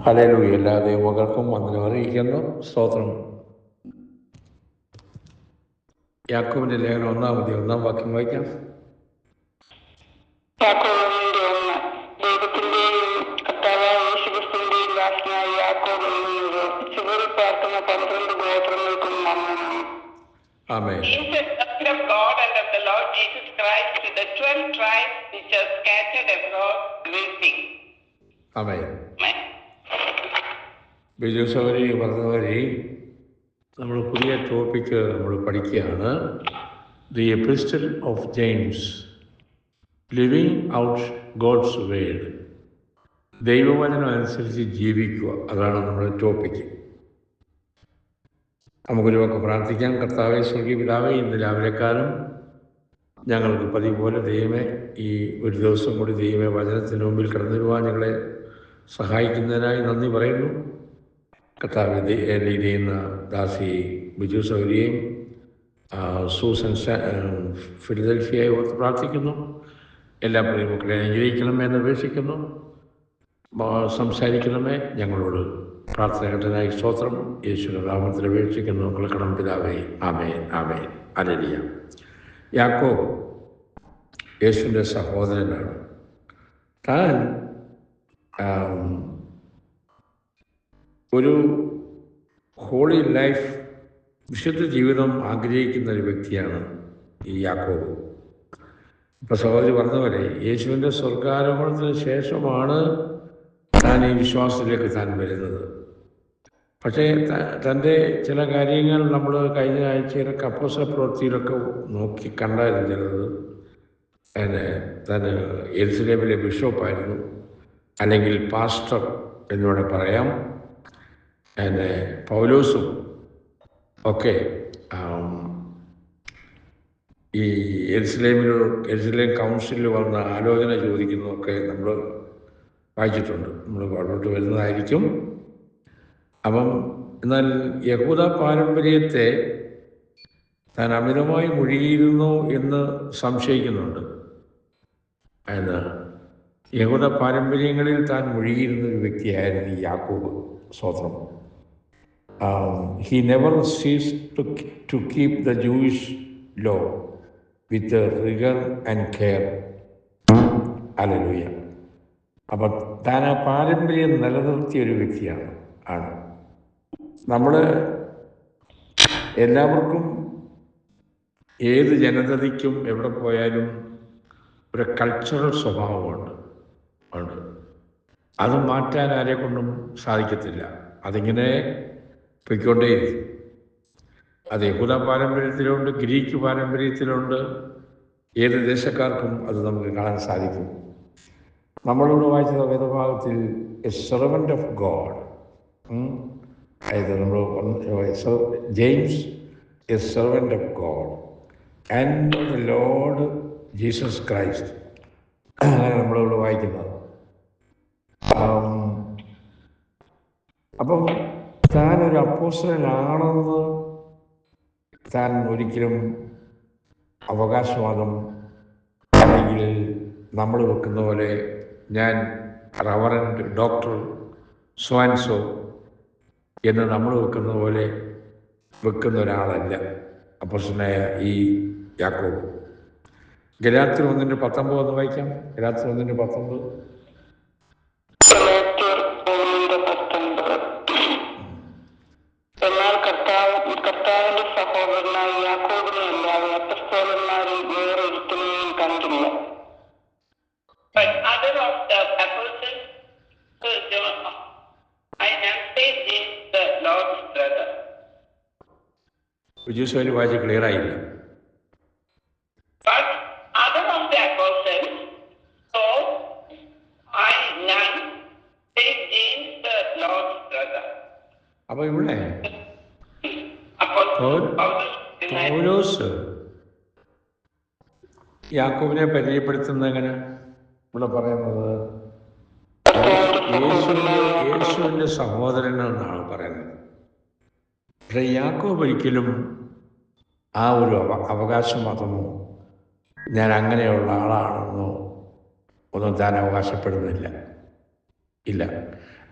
Hallelujah. എല്ലാ ദൈവമക്കൾക്കും വന്ദനം അറിയിക്കുന്നു. സ്തോത്രം. യാക്കോബിന്റെ ലേഖനം 1 വാക്യം വായിക്കാം. യാക്കോബിന്റെ 1. ദൈവത്തിന്റെയും കർത്താവായ യേശുക്രിസ്തുവിന്റെയും ദാസനായ യാക്കോബ് എഴുതുന്നത് ചുവരിൽ പാർക്കുന്ന 12 ഗോത്രങ്ങൾക്കും വന്ദനം. ആമേൻ. He is a servant of God and of the Lord Jesus Christ to the 12 tribes which are scattered abroad, greeting. ആമേൻ. ബിജു സൗരി പറഞ്ഞവരെ നമ്മൾ പുതിയ ടോപ്പിക്ക് നമ്മൾ പഠിക്കുകയാണ്. The epistle of James, living out God's word. ദൈവവചനം അനുസരിച്ച് ജീവിക്കുക, അതാണ് നമ്മുടെ ടോപ്പിക്ക്. നമുക്കൊരു വാക്ക് പ്രാർത്ഥിക്കാം. കർത്താവേ, സ്വർഗീയ പിതാവേ, ഇന്ന് രാവിലെക്കാലം ഞങ്ങൾക്ക് പതിവ് പോലെ ദൈവമേ ഈ ഒരു ദിവസം കൂടി ദൈവമേ വചനത്തിന് മുമ്പിൽ കടന്നു വരുവാൻ ഞങ്ങളെ സഹായിക്കുന്നതിനായി നന്ദി പറയുന്നു. കർത്താവ് ലീഡ് ചെയ്യുന്ന ദാസി ബിജു സൗരിയെയും സൂസൻ ഫിലദൽഫിയയെ ഓർത്ത് പ്രാർത്ഥിക്കുന്നു. എല്ലാ പ്രിയമക്കളെ അനുഗ്രഹിക്കണമേ എന്ന് അപേക്ഷിക്കുന്നു. സംസാരിക്കണമേ ഞങ്ങളോട്. പ്രാർത്ഥനകട്ടനായി സ്തോത്രം. യേശുവിന്റെ നാമത്തിൽ അപേക്ഷിക്കുന്നു. കേൾക്കണം പിതാവേ. ആമേൻ, ആമേൻ, ഹല്ലേലൂയ. യാക്കോബ് യേശുവിൻ്റെ സഹോദരനാണ്. താൻ ഒരു ഹോളി ലൈഫ്, വിശുദ്ധ ജീവിതം ആഗ്രഹിക്കുന്ന ഒരു വ്യക്തിയാണ് ഈ യാക്കോബ്. ഇപ്പം സഹോദരി പറഞ്ഞ യേശുവിൻ്റെ സ്വർഗാരോഹണത്തിന് ശേഷമാണ് താൻ ഈ വിശ്വാസത്തിലേക്ക് താൻ വരുന്നത്. പക്ഷേ തൻ്റെ ചില കാര്യങ്ങൾ നമ്മൾ കഴിഞ്ഞ ആഴ്ചയിലൊക്കെ അപ്പോസ്തല പ്രവൃത്തിയിലൊക്കെ നോക്കി കണ്ടായിരുന്നു. ചിലത് താൻ യെരുശലേമിലെ ബിഷപ്പായിരുന്നു, അല്ലെങ്കിൽ പാസ്റ്റർ എന്നിവിടെ പറയാം. പൗലോസും ഒക്കെ ഈ യെരുശലേം കൗൺസിലിൽ വന്ന ആലോചന ചോദിക്കുന്നതൊക്കെ നമ്മൾ വായിച്ചിട്ടുണ്ട്. നമ്മൾ പാടോട്ട് വരുന്നതായിരിക്കും. അപ്പം എന്നാൽ യഹൂദ പാരമ്പര്യത്തെ താൻ അമിതമായി മുഴുകിയിരുന്നു എന്ന് സംശയിക്കുന്നുണ്ട്. യഹൂദ പാരമ്പര്യങ്ങളിൽ താൻ മുഴുകിയിരുന്ന ഒരു വ്യക്തിയായിരുന്നു ഈ യാക്കോബ്. സ്തോത്രം. He never ceased to keep the Jewish law with rigor and care. Hallelujah. അപ്പം താൻ ആ പാരമ്പര്യം നിലനിർത്തിയ ഒരു വ്യക്തിയാണ്. നമ്മൾ എല്ലാവർക്കും, ഏത് ജനതയ്ക്കും എവിടെ പോയാലും ഒരു കൾച്ചറൽ സ്വഭാവമുണ്ട്. അത് മാറ്റാൻ ആരെ കൊണ്ടും സാധിക്കത്തില്ല. അതിങ്ങനെ പൊയ്ക്കൊണ്ടേയിരിക്കും. അത് യഹൂദ പാരമ്പര്യത്തിലുണ്ട്, ഗ്രീക്ക് പാരമ്പര്യത്തിലുണ്ട്. ഏത് ദേശക്കാർക്കും അത് നമുക്ക് കാണാൻ സാധിക്കും. നമ്മളോട് വായിച്ച വേദഭാഗത്തിൽ എ സെർവൻ്റ് ഓഫ് ഗോഡ്, അതായത് നമ്മൾ James A servant of God and of the Lord Jesus Christ, അങ്ങനെ നമ്മളോട് വായിക്കുന്നത്. അപ്പം താനൊരു അപ്പോസ്തലനാണെന്ന് താൻ ഒരിക്കലും അവകാശവാദം, അല്ലെങ്കിൽ നമ്മൾ വെക്കുന്ന പോലെ ഞാൻ റവറൻഡ് ഡോക്ടർ സ്വാൻസോ എന്ന് നമ്മൾ വെക്കുന്ന പോലെ വെക്കുന്ന ഒരാളല്ല അപ്പോസ്തലനായ ഈ യാക്കോബ്. ഗലാത്യർ 1:19 ഒന്ന് വായിക്കാം. ഗലാത്യർ 1:19. എന്നാൽ കർത്താവിന്റെ സഹോദരനായ യാക്കോബിനെ അല്ലാതെ അപ്പസ്തോലന്മാരിൽ വേറൊരുത്തനെയും കണ്ടില്ല. വിജുസ്വലി വായിച്ച് ക്ലിയർ ആയില്ല. അപ്പൊ ഇവിടെ പൗലോസ് യാക്കോബിനെ പരിചയപ്പെടുത്തുന്നത് എങ്ങനെ? ഇവിടെ പറയുന്നത് യേശുവിൻ്റെ സഹോദരൻ എന്നാണ് പറയുന്നത്. പക്ഷെ യാക്കോബ് ഒരിക്കലും ആ ഒരു അവകാശവാദമോ ഞാൻ അങ്ങനെയുള്ള ആളാണെന്നോ ഒന്നും താൻ അവകാശപ്പെടുന്നില്ല. ഇല്ല.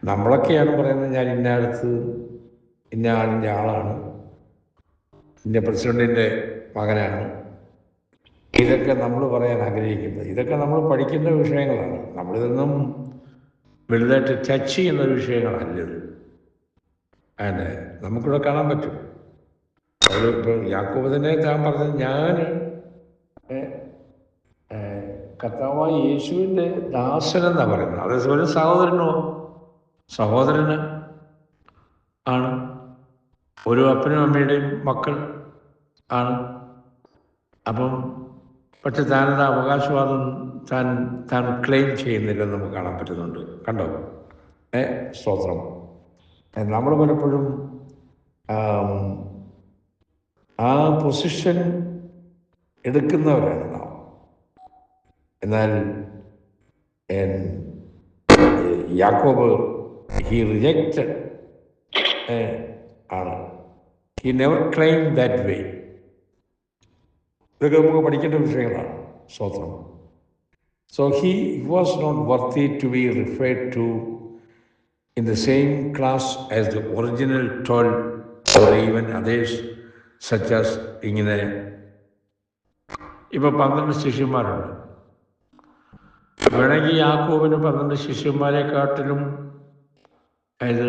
നമ്മളൊക്കെയാണ് പറയുന്നത് ഞാൻ ഇന്ന അടുത്ത് ഇന്ന ആളിൻ്റെ ആളാണ്, ഇന്ന പ്രസിഡൻറ്റിൻ്റെ മകനാണ്. ഇതൊക്കെ നമ്മൾ പറയാൻ ആഗ്രഹിക്കുന്നത്, ഇതൊക്കെ നമ്മൾ പഠിക്കേണ്ട വിഷയങ്ങളാണ്. നമ്മളിതൊന്നും വലുതായിട്ട് ടച്ച് ചെയ്യുന്ന വിഷയങ്ങളല്ലത്. അതെ, നമുക്കിവിടെ കാണാൻ പറ്റും. അവർ ഇപ്പം യാക്കോബ് തന്നെ താൻ പറഞ്ഞത്, ഞാൻ കർത്താവായ യേശുവിൻ്റെ ദാസനെന്നാണ് പറയുന്നത്. അതേസമയം സഹോദരന് ആണ്, ഒരു അപ്പനും അമ്മയുടെയും മക്കൾ ആണ്. അപ്പം പക്ഷെ താനത് അവകാശവാദം താൻ ക്ലെയിം ചെയ്യുന്നില്ലെന്ന് നമുക്ക് കാണാൻ പറ്റുന്നുണ്ട്. കണ്ടോ? സ്തോത്രം. നമ്മൾ പലപ്പോഴും ആ പൊസിഷൻ എടുക്കുന്നവരാണ് നാം. എന്നാൽ യാക്കോബ് ഹി റിജക്റ്റഡ് ആണ്. He never claim that way. ഇതൊക്കെ നമുക്ക് പഠിക്കേണ്ട വിഷയങ്ങളാണ്. സ്തോത്രം. So he was not worthy to be referred to in the same class as the original 12 or even others such as ഇങ്ങനെ ഇപ്പം 12 ശിഷ്യന്മാരുണ്ട്. വേണമെങ്കിൽ യാക്കോബിന് 12 ശിഷ്യന്മാരെക്കാട്ടിലും അത്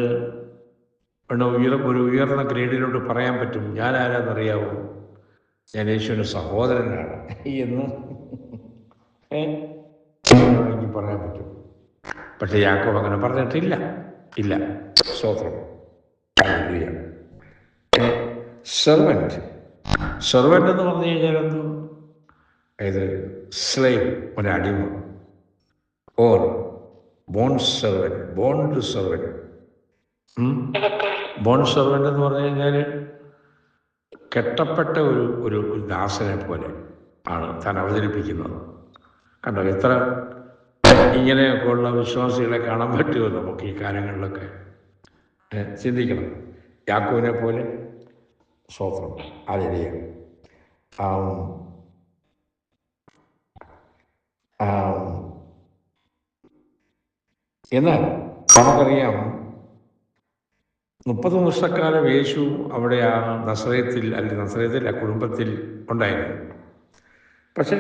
ഒരു ഉയർന്ന ഗ്രേഡിലോട്ട് പറയാൻ പറ്റും. ഞാൻ ആരാന്നറിയാവോ? ഞാൻ യേശുവിൻ്റെ സഹോദരനാണ് എന്ന് വേണമെങ്കിൽ പറയാൻ പറ്റും. പക്ഷെ യാക്കോബ് അങ്ങനെ പറഞ്ഞിട്ടില്ല. ഇല്ല. സ്തോത്രം. സെർവൻ്റ് എന്ന് പറഞ്ഞു കഴിഞ്ഞാൽ എന്തോ? ഇത് സ്ലേവ്, ഒരടിമ. Or bond servant, bond servant. Bond servant എന്ന് പറഞ്ഞു കഴിഞ്ഞാൽ കെട്ടപ്പെട്ട ഒരു ദാസനെ പോലെ ആണ് താൻ അവതരിപ്പിക്കുന്നത്. കണ്ടോ? എത്ര ഇങ്ങനെയൊക്കെ ഉള്ള വിശ്വാസികളെ കാണാൻ പറ്റുമോ നമുക്ക് ഈ കാര്യങ്ങളിലൊക്കെ? ചിന്തിക്കണം. യാക്കോബിനെ പോലെ. സ്തോത്രം. ഹല്ലേലൂയ. എന്നാൽ നമുക്കറിയാം 30 വർഷക്കാലം യേശു അവിടെ ആ നസറേത്തിൽ ആ കുടുംബത്തിൽ ഉണ്ടായിരുന്നു. പക്ഷേ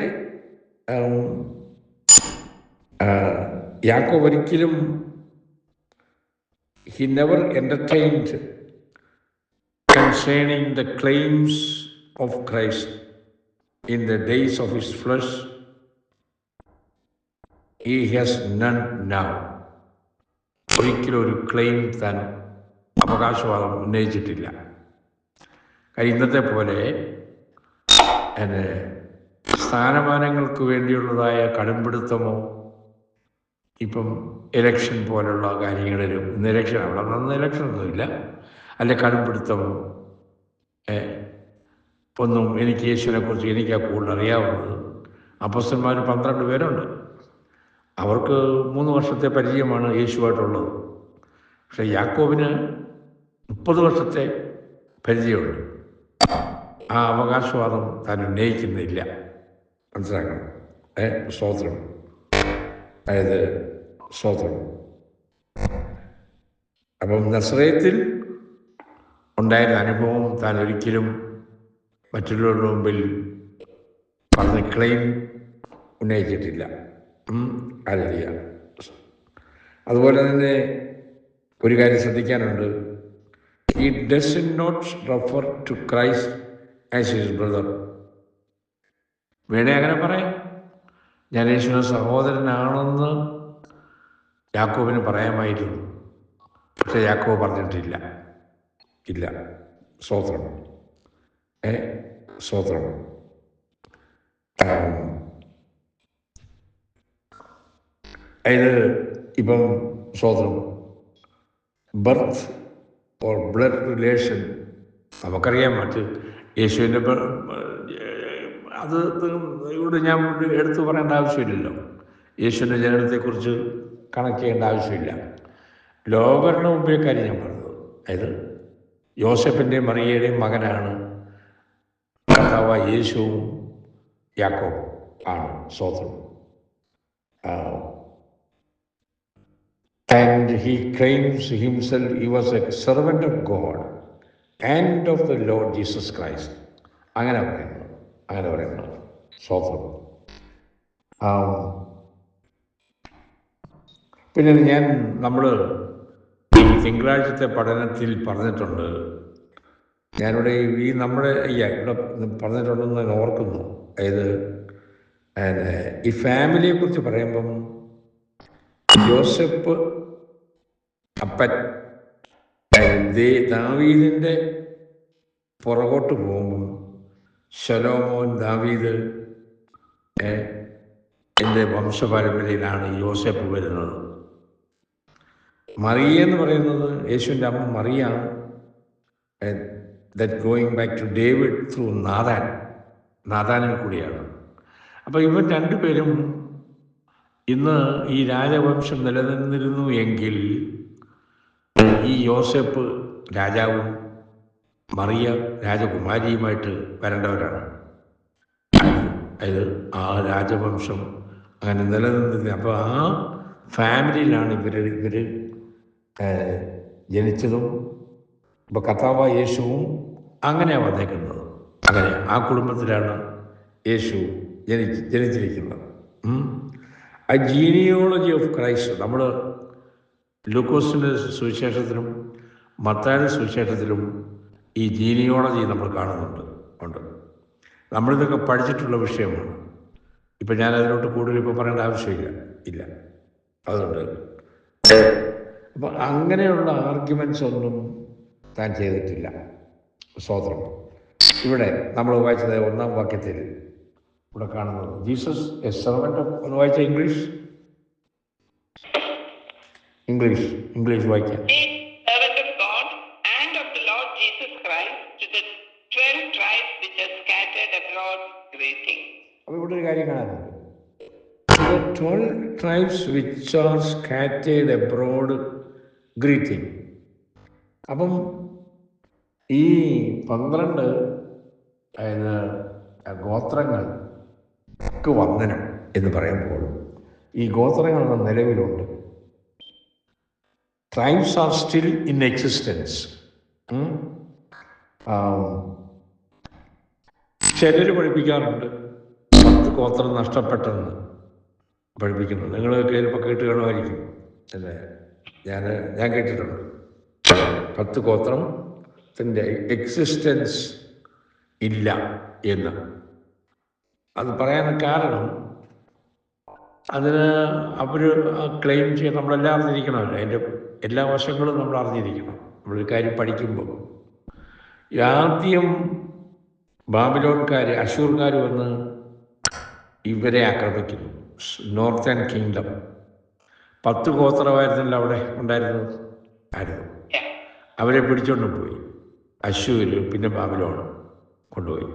യാക്കോബ് ഒരിക്കലും he never entertained concerning the claims of Christ in the days of his flesh. He has none now. ഒരിക്കലും ഒരു ക്ലെയിം താൻ അവകാശവാദം ഉന്നയിച്ചിട്ടില്ല. കാര്യം ഇന്നത്തെ പോലെ സ്ഥാനമാനങ്ങൾക്ക് വേണ്ടിയുള്ളതായ കടുംപിടുത്തമോ ഇപ്പം ഇലക്ഷൻ പോലുള്ള കാര്യങ്ങളിലും, ഇന്ന് ഇലക്ഷൻ, അവിടെ നിന്ന് ഇലക്ഷനൊന്നുമില്ല, അല്ലെ കടുംപിടുത്തമോ ഒന്നും എനിക്ക് യേശുവിനെക്കുറിച്ച് എനിക്കാ കൂടുതൽ അറിയാവുന്നത്. അപ്പോസ്തലന്മാർ 12 പേരുണ്ട്. അവർക്ക് 3 വർഷത്തെ പരിചയമാണ് യേശുവായിട്ടുള്ളത്. പക്ഷെ യാക്കോബിന് 30 വർഷത്തെ പരിചയമുണ്ട്. ആ അവകാശവാദം താൻ ഉന്നയിക്കുന്നില്ല. മനസ്സിലാക്കണം. സ്തോത്രം. അതായത് സ്തോത്രം. അപ്പം നസറേത്തിൽ ഉണ്ടായിരുന്ന അനുഭവം താൻ ഒരിക്കലും മറ്റുള്ളവരുടെ മുമ്പിൽ പറഞ്ഞ് ക്ലെയിം ഉന്നയിച്ചിട്ടില്ല. ഹല്ലേലൂയ. അതുപോലെ തന്നെ ഒരു കാര്യം ശ്രദ്ധിക്കാനുണ്ട്. He does not refer to Christ as his brother. വേണേ അങ്ങനെ പറയാം. ഞാൻ യേശുവിൻ്റെ സഹോദരനാണെന്ന് യാക്കോബിന് പറയാമായിരുന്നു. പക്ഷെ യാക്കോബ് പറഞ്ഞിട്ടില്ല. ഇല്ല. സ്തോത്രം. സ്തോത്രം. അതായത് ഇപ്പം സ്തോത്രം, ബർത്ത് ഓർ ബ്ലഡ് റിലേഷൻ നമുക്കറിയാം. മറ്റ് യേശുവിൻ്റെ അത് ഇവിടെ ഞാൻ എടുത്തു പറയേണ്ട ആവശ്യമില്ലല്ലോ. യേശുവിൻ്റെ ജനനത്തെക്കുറിച്ച് കണക്ട് ചെയ്യേണ്ട ആവശ്യമില്ല. ലോകരുടെ മുമ്പേ കാര്യം ഞാൻ പറഞ്ഞത്, അതായത് യോസഫിൻ്റെയും മറിയയുടെയും മകനാണ് കർത്താവായ യേശുവും യാക്കോബും ആണ്. സ്തോത്രം. and he claims himself he was a servant of God and of the Lord Jesus Christ. അങ്ങനെ പറയുന്നു. സ്വതന്ത്രം. പിന്നെ നമ്മൾ ഈ തിങ്കളാഴ്ചത്തെ പഠനത്തിൽ പറഞ്ഞിട്ടുണ്ട്. ഞാനിവിടെ നമ്മുടെ ഇവിടെ പറഞ്ഞിട്ടുണ്ടെന്ന് ഞാൻ ഓർക്കുന്നു. അതായത് ഈ ഫാമിലിയെ കുറിച്ച് പറയുമ്പം യോസെഫ് അപ്പൻ ദാവീദിൻ്റെ പുറകോട്ട് പോകുമ്പം ശലോമോൻ ദാവീദ് എൻ്റെ വംശപാരമ്പര്യയിലാണ് യോസെഫ് വരുന്നത്. മറിയ എന്ന് പറയുന്നത് യേശുവിൻ്റെ അമ്മ മറിയാണ്. That going back to David through നാഥാനിൽ കൂടിയാണ്. അപ്പോൾ ഇവർ രണ്ടുപേരും ഇന്ന് ഈ രാജവംശം നിലനിന്നിരുന്നു എങ്കിൽ ഈ യോസെഫ് രാജാവും മറിയ രാജകുമാരിയുമായിട്ട് വരേണ്ടവരാണ്. അതായത് ആ രാജവംശം അങ്ങനെ നിലനിന്നിരുന്നത്. അപ്പോൾ ആ ഫാമിലിയിലാണ് ഇവർ ജനിച്ചതും. ഇപ്പോൾ കർത്താവായ യേശുവും അങ്ങനെയാണ് വന്നേക്കുന്നത്. അങ്ങനെ ആ കുടുംബത്തിലാണ് യേശു ജനിച്ചിരിക്കുന്നത്. ആ ജീനിയോളജി ഓഫ് ക്രൈസ്റ്റ് നമ്മൾ ലൂക്കോസിൻ്റെ സുവിശേഷത്തിലും മത്തായിയുടെ സുവിശേഷത്തിലും ഈ ജീനിയോളജി നമ്മൾ കാണുന്നുണ്ട്. നമ്മളിതൊക്കെ പഠിച്ചിട്ടുള്ള വിഷയമാണ്. ഇപ്പം ഞാനതിലോട്ട് കൂടുതൽ ഇപ്പോൾ പറയേണ്ട ആവശ്യമില്ല. അതുകൊണ്ട് അപ്പം അങ്ങനെയുള്ള ആർഗ്യുമെൻറ്റ്സ് ഒന്നും താൻ ചെയ്തിട്ടില്ല. സ്തോത്രം. ഇവിടെ നമ്മൾ വായിച്ചത് 1-ാം വാക്യത്തിൽ ഇവിടെ കാണുന്നത് ജീസസ് എ സെർവന്റ് ഓഫ്, ഒന്ന് വായിച്ച ഇംഗ്ലീഷ് വായിക്കാം. അപ്പോൾ ഇവിടെ ഒരു കാര്യം കാണാനുണ്ട്. The 12 tribes which are scattered abroad greeting. അപ്പം ഈ 12 ഗോത്രങ്ങൾക്ക് വന്ദനം എന്ന് പറയുമ്പോൾ ഈ ഗോത്രങ്ങൾ നിലവിലുണ്ട്. Tribes are still in existence. ചിലർ പഠിപ്പിക്കാറുണ്ട് 10 ഗോത്രം നഷ്ടപ്പെട്ടെന്ന് പഠിപ്പിക്കുന്നു. നിങ്ങൾ ചിലപ്പോൾ കേട്ട് കാണുമായിരിക്കും. അല്ലേ? ഞാൻ കേട്ടിട്ടുണ്ട് 10 ഗോത്രത്തിൻ്റെ എക്സിസ്റ്റൻസ് ഇല്ല എന്ന്. അത് പറയാൻ കാരണം അതിന് അവർ ക്ലെയിം ചെയ്യാൻ നമ്മളെല്ലാം അറിഞ്ഞിരിക്കണമല്ലോ. അതിൻ്റെ എല്ലാ വശങ്ങളും നമ്മൾ അറിഞ്ഞിരിക്കണം. നമ്മളൊരു കാര്യം പഠിക്കുമ്പോൾ ആദ്യം ബാബിലോൺകാർ, അശൂർക്കാർ വന്ന് ഇവരെ ആക്രമിക്കുന്നു. നോർത്തേൺ കിങ്ഡം 10 ഗോത്രമായിരുന്നല്ലോ അവിടെ ഉണ്ടായിരുന്നത്. അവരെ പിടിച്ചോണ്ട് പോയി അശൂര്, പിന്നെ ബാബിലോൺ കൊണ്ടുപോയി.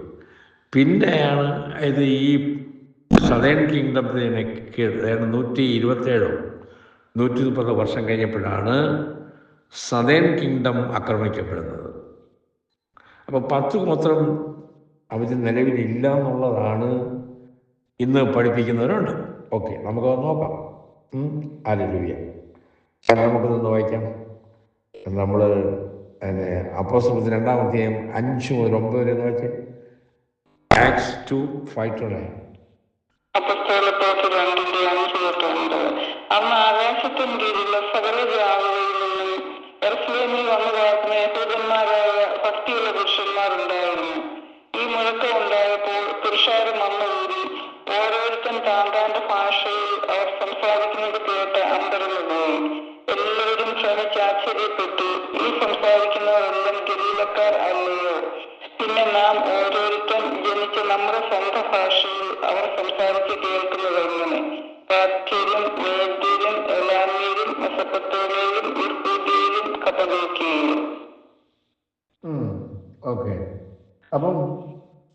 പിന്നെയാണ് ഇത് ഈ സദേൺ കിങ്ഡത്തിന് 127 130 വർഷം കഴിഞ്ഞപ്പോഴാണ് സദേൺ കിങ്ഡം ആക്രമിക്കപ്പെടുന്നത്. അപ്പോൾ 10 ഗോത്രം അവർ നിലവിലില്ല എന്നുള്ളതാണ് ഇന്ന് പഠിപ്പിക്കുന്നവരുണ്ട്. ഓക്കെ, നമുക്കത് നോക്കാം. ഹല്ലേലൂയ. നമുക്കതൊന്ന് വായിക്കാം. നമ്മൾ അപ്പോസ്തലർ 2-ാം അധ്യായം 5 മുതൽ 9 വരെ വായിക്കാം. Acts 2:5-9. അന്ന് ആകാശത്തിന് കീഴിലുള്ള സകല ജാതികളിൽ നിന്നും യെരൂശലേമിൽ വന്നു പാർക്കുന്ന യഹൂദന്മാരായ ഭക്തിയുള്ള പുരുഷന്മാരുണ്ടായിരുന്നു. ഈ മുഴക്കം ഉണ്ടായപ്പോൾ പുരുഷാരം വന്നുകൂടി ഓരോരുത്തൻ താന്താന്റെ ഭാഷയിൽ അവർ സംസാരിക്കുന്നത് കേട്ട് അമ്പരന്ന് പോയി. എല്ലാവരും ശ്രമിച്ച് ആശ്ചര്യപ്പെട്ടു, ഈ സംസാരിക്കുന്നവരെല്ലാം ഗലീലക്കാർ അല്ലയോ? പിന്നെ നാം ഓരോരുത്തൻ ജനിച്ച നമ്മുടെ സ്വന്തം ഭാഷയിൽ അവർ സംസാരിച്ച് കേൾക്കുന്നത് എങ്ങനെ? പാർഥ്യരും മേദ്യരും എലാമ്യരും മെസൊപ്പൊത്താമ്യരും യെഹൂദ്യരും കപ്പദോക്യരും. ഓക്കെ. അപ്പം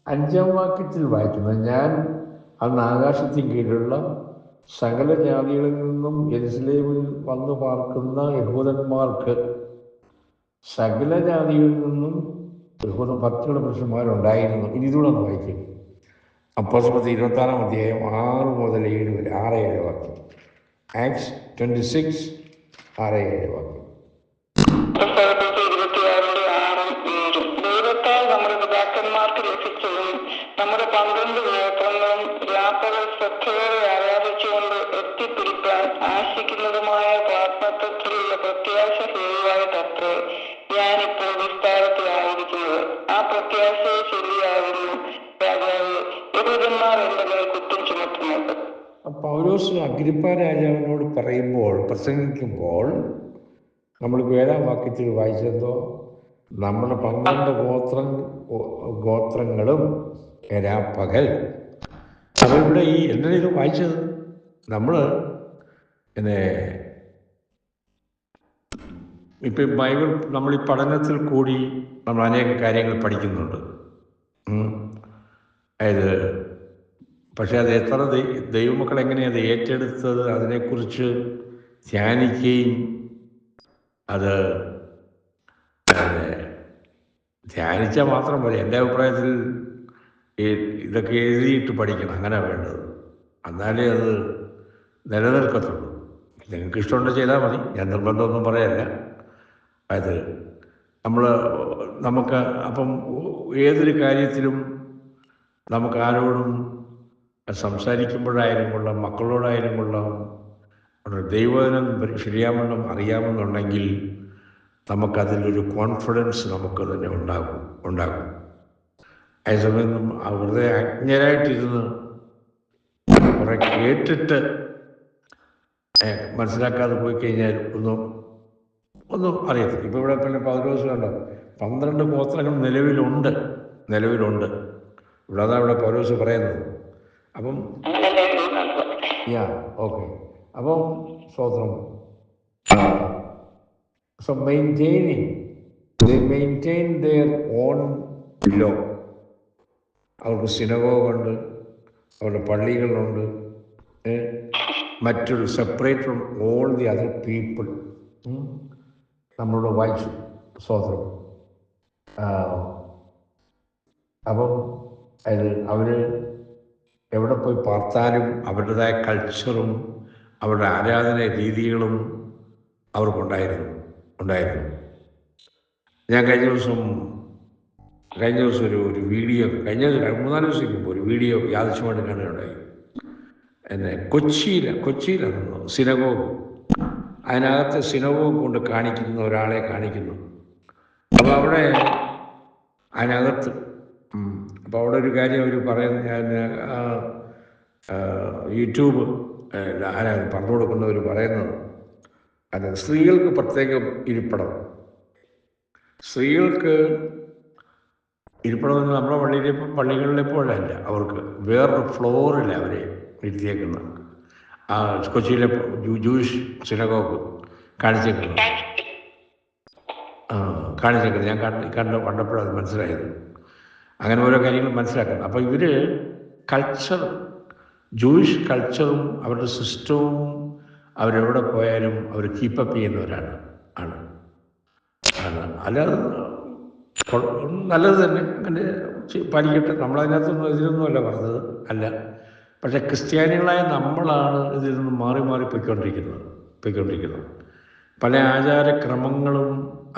5-ാം വാക്യത്തിൽ വായിക്കുന്നത്, ഞാൻ അന്ന് ആകാശത്തിന് കീഴിലുള്ള സകല ജാതികളിൽ നിന്നും യെരൂശലേമിൽ വന്നു പാർക്കുന്ന യഹൂദന്മാർക്ക്, സകല ജാതികളിൽ നിന്നും ഭക്തിയുള്ള പുരുഷന്മാരുണ്ടായിരുന്നു. ഇനി ഇതുകൂടെ ഒന്ന് വായിക്കും. അപ്പോസ്തലർ 26-ാം അധ്യായം 6 മുതൽ 7 വരെ 6-7 വാക്യം. Acts 26 6-7 വാക്യം. ദൈവത്താൽ നമ്മുടെ പിതാക്കന്മാർക്ക് ലഭിച്ചതും നമ്മുടെ 12 ഗോത്രങ്ങളും രാപ്പകൽ ശ്രദ്ധയോടെ ആരാധിച്ചുകൊണ്ട് എത്തിപ്പിടിക്കാൻ ആശിക്കുന്നതുമായ വാഗ്ദത്തത്തിലുള്ള പ്രത്യാശ ഹേതുവായിട്ടത്രേ ഞാനിപ്പോൾ വിസ്താരത്തിലായിരിക്കുന്നത്. ആ പ്രത്യാശയെ ചൊല്ലിയാകുന്നു രാജാവ് യഹൂദന്മാർ എന്റെ മേൽ കുറ്റം ചുമത്തുന്നത്. പൗലോസ് അഗ്രിപ്പ രാജാവിനോട് പറയുമ്പോൾ, പ്രസംഗിക്കുമ്പോൾ, നമ്മൾ 7-ാം വാക്യത്തിൽ വായിച്ചതോ നമ്മുടെ 12 ഗോത്രങ്ങളും രാപ്പകൽ. അപ്പോൾ ഇവിടെ ഈ എന്താണ് ഇത് വായിച്ചത്? നമ്മൾ പിന്നെ ഇപ്പം ബൈബിൾ നമ്മൾ ഈ പഠനത്തിൽ കൂടി നമ്മൾ അനേക കാര്യങ്ങൾ പഠിക്കുന്നുണ്ട്. അതായത് പക്ഷെ അത് എത്ര ദൈവമക്കൾ എങ്ങനെയാണ് അത് ഏറ്റെടുത്തത്, അതിനെക്കുറിച്ച് ധ്യാനിക്കുകയും അത് ധ്യാനിച്ചാൽ മാത്രം പോലെ എൻ്റെ അഭിപ്രായത്തിൽ ഇതൊക്കെ എഴുതിയിട്ട് പഠിക്കണം, അങ്ങനെ വേണ്ടത്. എന്നാലേ അത് നിലനിൽക്കത്തുള്ളൂ. നിങ്ങൾക്ക് ഇഷ്ടമുണ്ട് ചെയ്താൽ മതി, ഞാൻ നിർബന്ധമൊന്നും പറയല്ല. അത് നമുക്ക് അപ്പം ഏതൊരു കാര്യത്തിലും നമുക്ക് ആരോടും സംസാരിക്കുമ്പോഴായാലും കൊള്ളാം, മക്കളോടായാലും കൊള്ളാം, ദൈവവചനം ശരിയാവണ്ണം അറിയാമെന്നുണ്ടെങ്കിൽ നമുക്കതിലൊരു കോൺഫിഡൻസ് നമുക്ക് തന്നെ ഉണ്ടാകും. അതേസമയം വെറുതെ അജ്ഞരായിട്ടിരുന്ന് കുറെ കേട്ടിട്ട് മനസ്സിലാക്കാതെ പോയി കഴിഞ്ഞാൽ ഒന്നും അറിയത്തില്ല. ഇപ്പോൾ ഇവിടെ പിന്നെ പൗലോസ് കണ്ടോ 12 ഗോത്രങ്ങൾ നിലവിലുണ്ട്. ഇവിടെ അതാ ഇവിടെ പൗലോസ് പറയുന്നത്. അപ്പം ഓക്കെ. അപ്പം സ്വതന്ത്രം. So they maintain their own law. അവർക്ക് സിനഗോഗുണ്ട്, അവരുടെ പള്ളികളുണ്ട്, മറ്റൊരു separate from all the other people. നമ്മളോട് വായിച്ചു സ്വതന്ത്രം. അപ്പം അത് അവർ എവിടെ പോയി പാർത്താലും അവരുടേതായ കൾച്ചറും അവരുടെ ആരാധന രീതികളും അവർക്കുണ്ടായിരുന്നു. ഞാൻ കഴിഞ്ഞ ദിവസം ഒരു വീഡിയോ, കഴിഞ്ഞ 3-4 ദിവസം മുമ്പ് ഒരു വീഡിയോ യാദൃശ്യമായിട്ട് കാണുകയുണ്ടായി. കൊച്ചിയിലാണ് സിനഗോഗ്. അതിനകത്ത് സിനഗോഗ് കൊണ്ട് ഒരാളെ കാണിക്കുന്നു. അപ്പോൾ അവിടെ അതിനകത്ത് അപ്പോൾ അവിടെ ഒരു കാര്യം അവർ പറയുന്നത്, ഞാൻ യൂട്യൂബ് പറഞ്ഞു കൊടുക്കുന്നവർ പറയുന്നത്, അത് സ്ത്രീകൾക്ക് പ്രത്യേകം ഇരിപ്പിടം. സ്ത്രീകൾക്ക് ഇരിപ്പിടമെന്ന് നമ്മുടെ പള്ളികളിലെ പോലല്ല, അവർക്ക് വേറൊരു ഫ്ലോറില്ല അവരെ ഇരുത്തിയേക്കുന്നത്. കൊച്ചിയിലെ ജൂയിഷ് സിനഗോഗ് കാണിച്ചേക്കുന്നത് ഞാൻ കണ്ടപ്പോഴത് മനസ്സിലായത്. അങ്ങനെ ഓരോ കാര്യങ്ങളും മനസ്സിലാക്കണം. അപ്പോൾ ഇവർ ജൂയിഷ് കൾച്ചറും അവരുടെ സിസ്റ്റവും അവരെവിടെ പോയാലും അവർ കീപ്പപ്പ് ചെയ്യുന്നവരാണ്. അല്ലാതെ നല്ലത് തന്നെ, അങ്ങനെ പാലിക്കട്ടെ. നമ്മളതിനകത്തൊന്നും ഇതിലൊന്നുമല്ല പറഞ്ഞത്, അല്ല. പക്ഷേ ക്രിസ്ത്യാനികളായ നമ്മളാണ് ഇതിൽ നിന്ന് മാറി പോയിക്കൊണ്ടിരിക്കുന്നത്. പല ആചാരക്രമങ്ങളും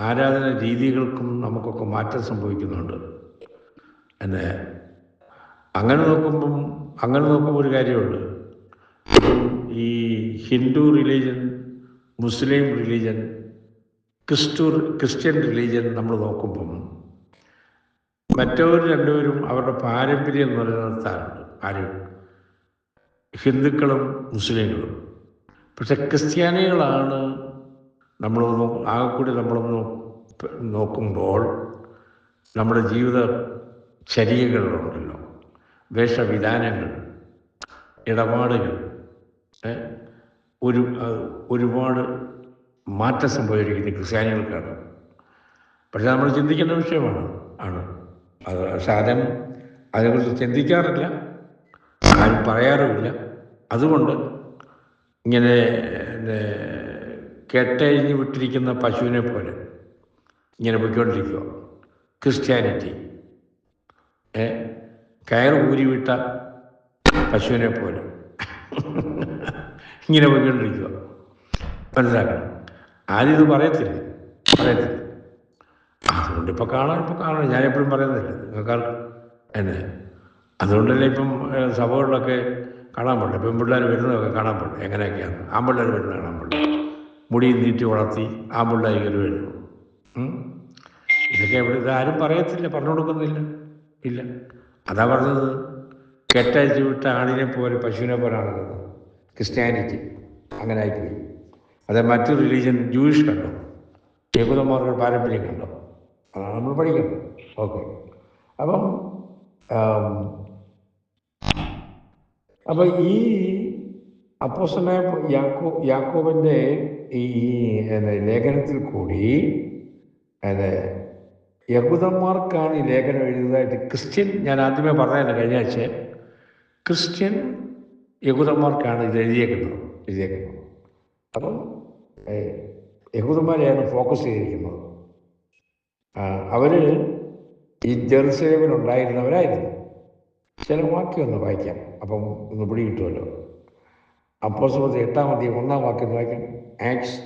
ആരാധന രീതികൾക്കും നമുക്കൊക്കെ മാറ്റം സംഭവിക്കുന്നുണ്ട്. അങ്ങനെ നോക്കുമ്പോൾ ഒരു കാര്യമുണ്ട്. ഈ ഹിന്ദു റിലീജൻ, മുസ്ലിം റിലീജൻ, ക്രിസ്ത്യൻ റിലീജൻ നമ്മൾ നോക്കുമ്പം മറ്റവർ രണ്ടുപേരും അവരുടെ പാരമ്പര്യം നിലനിർത്താറുണ്ട്. ഹിന്ദുക്കളും മുസ്ലിങ്ങളും. പക്ഷെ ക്രിസ്ത്യാനികളാണ് ആകെക്കൂടി നമ്മളൊന്ന് നോക്കുമ്പോൾ നമ്മുടെ ജീവിത ചര്യകളുണ്ടല്ലോ, വേഷവിധാനങ്ങൾ, ഇടപാടുകൾ, ഒരുപാട് മാറ്റം സംഭവിച്ചിരിക്കുന്നത് ക്രിസ്ത്യാനികൾക്കാണ്. പക്ഷെ നമ്മൾ ചിന്തിക്കേണ്ട വിഷയമാണ്. പക്ഷെ അതിനെക്കുറിച്ച് ചിന്തിക്കാറില്ല, ആരും പറയാറുമില്ല. അതുകൊണ്ട് ഇങ്ങനെ കെട്ടഴിഞ്ഞ് വിട്ടിരിക്കുന്ന പശുവിനെ പോലെ ഇങ്ങനെ പോയിക്കൊണ്ടിരിക്കുക. ക്രിസ്ത്യാനിറ്റി കയർ ഊരിവിട്ട പശുവിനെ പോലെ ഇങ്ങനെ പോയിക്കൊണ്ടിരിക്കുക. മനസ്സിലാക്കണം. ആരും ഇത് പറയത്തില്ല. അതുകൊണ്ട് ഇപ്പോൾ കാണാം. ഞാനെപ്പോഴും പറയുന്നില്ല നിങ്ങൾക്ക് എന്നെ. അതുകൊണ്ടല്ലേ ഇപ്പം സഭകളിലൊക്കെ കാണാൻ പാടില്ല. പെൺപിള്ളേർ വരുന്നതൊക്കെ കാണാൻ പാടില്ല. എങ്ങനെയൊക്കെയാണ് ആൺപിള്ളേർ വരുന്നത് കാണാൻ പാടില്ല. മുടി നീട്ടി വളർത്തി ആൺപിള്ളേർ കയറി വരുന്നു. ഇതൊക്കെ എവിടെ ഇതാരും പറയത്തില്ല, പറഞ്ഞു കൊടുക്കുന്നില്ല. ഇല്ല. അതാ പറഞ്ഞത്, കെട്ടഴിച്ച് വിട്ട ആണിനെ പോലെ പശുവിനെ പോലാണെന്ന് ക്രിസ്ത്യാനിറ്റി അങ്ങനെ ആയിപ്പോയി. അത് മറ്റു റിലീജിയൻ ജൂയിഷ് കണ്ടോ, യഹൂദന്മാരുടെ പാരമ്പര്യം കണ്ടോ, അതാണ് നമ്മൾ പഠിക്കുന്നത്. ഓക്കെ. അപ്പം ഈ അപ്പോസ്തലനായ യാക്കോബിൻ്റെ ഈ ലേഖനത്തിൽ കൂടി യഹൂദന്മാർക്കാണ് ഈ ലേഖനം എഴുതുന്നതായിട്ട് ക്രിസ്ത്യൻ, ഞാൻ ആദ്യമേ പറഞ്ഞതല്ല കഴിഞ്ഞ ആഴ്ച, ക്രിസ്ത്യൻ യഹൂദന്മാർക്കാണ് ഇത് എഴുതിയേക്കുന്നത്. അപ്പം യഹൂദന്മാരെയാണ് ഫോക്കസ് ചെയ്തിരിക്കുന്നത്. അവർ ഈ ജെറുസലേമിലുണ്ടായിരുന്നവരായിരുന്നു. ചില വാക്യം ഒന്ന് വായിക്കാം, അപ്പം ഒന്ന് പിടി കിട്ടുമല്ലോ. അപ്പോസ്തലർ 8-ാം അധ്യായം 1-ാം വാക്യം വായിക്കാം. ആക്ട്സ്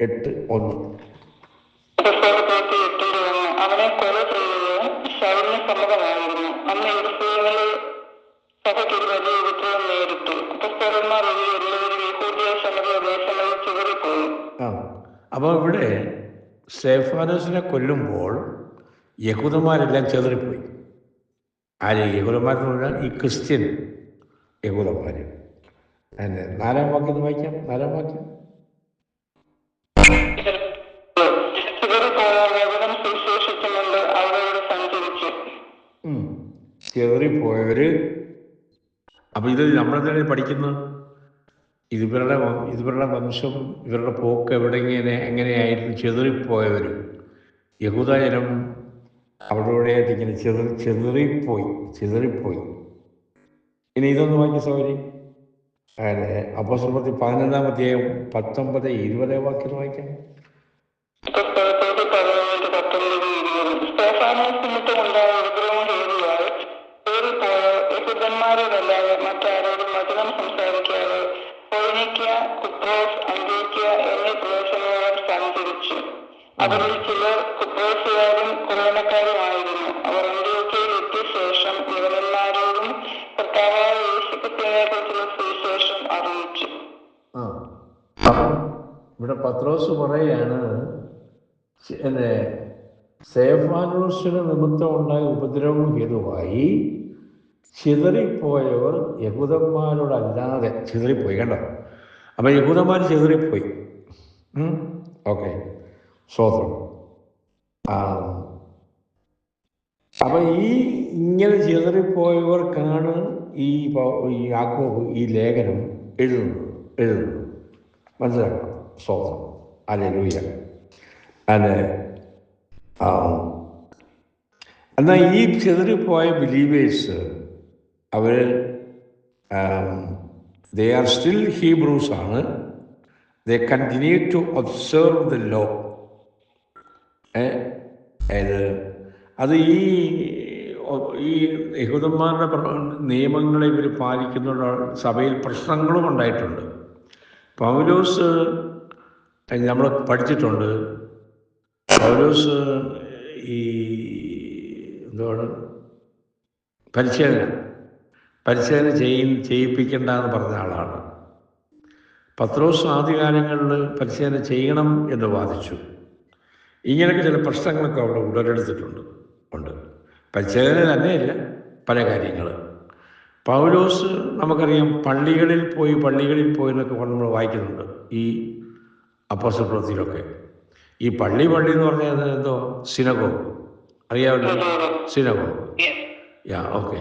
8:1. അവനെ കൊല ചെയ്യുന്നത് ശൗലിന് സമ്മതമായിരുന്നു. അന്ന് യെരൂശലേമിലെ സഭയ്ക്ക് ഒരു വലിയ ഉപദ്രവം നേരിട്ടു. അപ്പോസ്തലന്മാർ എല്ലാവരും യഹൂദിയ സമയ ദേശങ്ങളിൽ ചിതറിപ്പോയി. അപ്പോൾ ഇവിടെ സ്തെഫാനോസിനെ കൊല്ലുമ്പോൾ യഹൂദന്മാരെല്ലാം ചെതറിപ്പോയി. ആര് യഹൂദന്മാരെന്ന് പറഞ്ഞാൽ ഈ ക്രിസ്ത്യൻ യഹൂദന്മാർ. 4-ാം വാക്യം വായിക്കാം. 4-ാം വാക്യം. ചെതറിപ്പോയവര്. അപ്പൊ ഇത് നമ്മളെന്താണ് പഠിക്കുന്നത്? ഇവരുടെ വംശം, ഇവരുടെ പോക്ക് എങ്ങനെയായിരുന്നു? ചെതറിപ്പോയവർ, യഹൂദജനം അവരോടായിട്ട് ഇങ്ങനെ ചെതറിപ്പോയി. ഇനി ഇതൊന്ന് വായിക്കും സൗകര്യം. അപ്പോസ്തലപ്രവൃത്തി 15-ാം അധ്യായം 19-20 വാക്യം വായിക്കാം. യഹൂദന്മാരോടല്ലാതെ മറ്റാരോടും വചനം സംസാരിക്കാതെ ഫൊയ്നീക്യ, കുപ്രോസ്, അന്ത്യോക്യ എന്നീ പ്രദേശങ്ങളോട് സഞ്ചരിച്ചു. അവരിൽ ചിലർ കുപ്രോസുകാരും കുറേനക്കാരുമായിരുന്നു. അവർ അന്ത്യോക്യയിൽ എത്തിയ ശേഷം യവനന്മാരോടും കർത്താവായ യേശുക്രിസ്തുവിനെ കുറിച്ചുള്ള സുവിശേഷം അറിയിച്ചു. ഇവിടെ പത്രോസ് പറയാണ്, സ്തെഫാനോസിന് നിമിത്തം ഉണ്ടായ ഉപദ്രവം ഹേതുവായി ചിതറിപ്പോയവർ യഹൂദന്മാരോടല്ലാതെ ചിതറിപ്പോയി. കണ്ടോ? അപ്പം യഹൂദന്മാർ ചിതറിപ്പോയി. ഓക്കെ, സ്വതന്ത്രം. അപ്പം ഇങ്ങനെ ചിതറിപ്പോയവർക്കാണ് ഈ യാക്കോബ് ഈ ലേഖനം എഴുതുന്നത്. മനസ്സിലാക്കണം. സ്വതന്ത്രം. ഹല്ലേലൂയ. എന്നാൽ ഈ ചിതറിപ്പോയ ബിലീവേഴ്സ് അവർ ദേ ആർ സ്റ്റിൽ ഹീബ്രൂസ് ആണ്. They continue to observe the law. അത് ഈ യഹൂദന്മാരുടെ നിയമങ്ങളെ ഇവർ പാലിക്കുന്ന സഭയിൽ പ്രശ്നങ്ങളും ഉണ്ടായിട്ടുണ്ട്. പൗലോസ് നമ്മൾ പഠിച്ചിട്ടുണ്ട്. പൗലോസ് ഈ എന്താണ് പരിച്ഛേദന ചെയ്യിപ്പിക്കേണ്ടെന്ന് പറഞ്ഞ ആളാണ്. പത്രോസ് ആദ്യകാലങ്ങളിൽ പരിച്ഛേദന ചെയ്യണം എന്ന് വാദിച്ചു. ഇങ്ങനെയൊക്കെ ചില പ്രശ്നങ്ങളൊക്കെ അവിടെ ഉടലെടുത്തിട്ടുണ്ട്. പരിച്ഛേദന തന്നെയല്ല, പല കാര്യങ്ങൾ. പൗലോസ് നമുക്കറിയാം പള്ളികളിൽ പോയി എന്നൊക്കെ നമ്മൾ വായിക്കുന്നുണ്ട് ഈ അപ്പോസ്തലപ്രവൃത്തിയിലൊക്കെ. ഈ പള്ളി എന്ന് പറഞ്ഞാൽ എന്തോ സിനഗോഗ്, അറിയാമല്ലോ, സിനഗോഗ്. ഓക്കെ.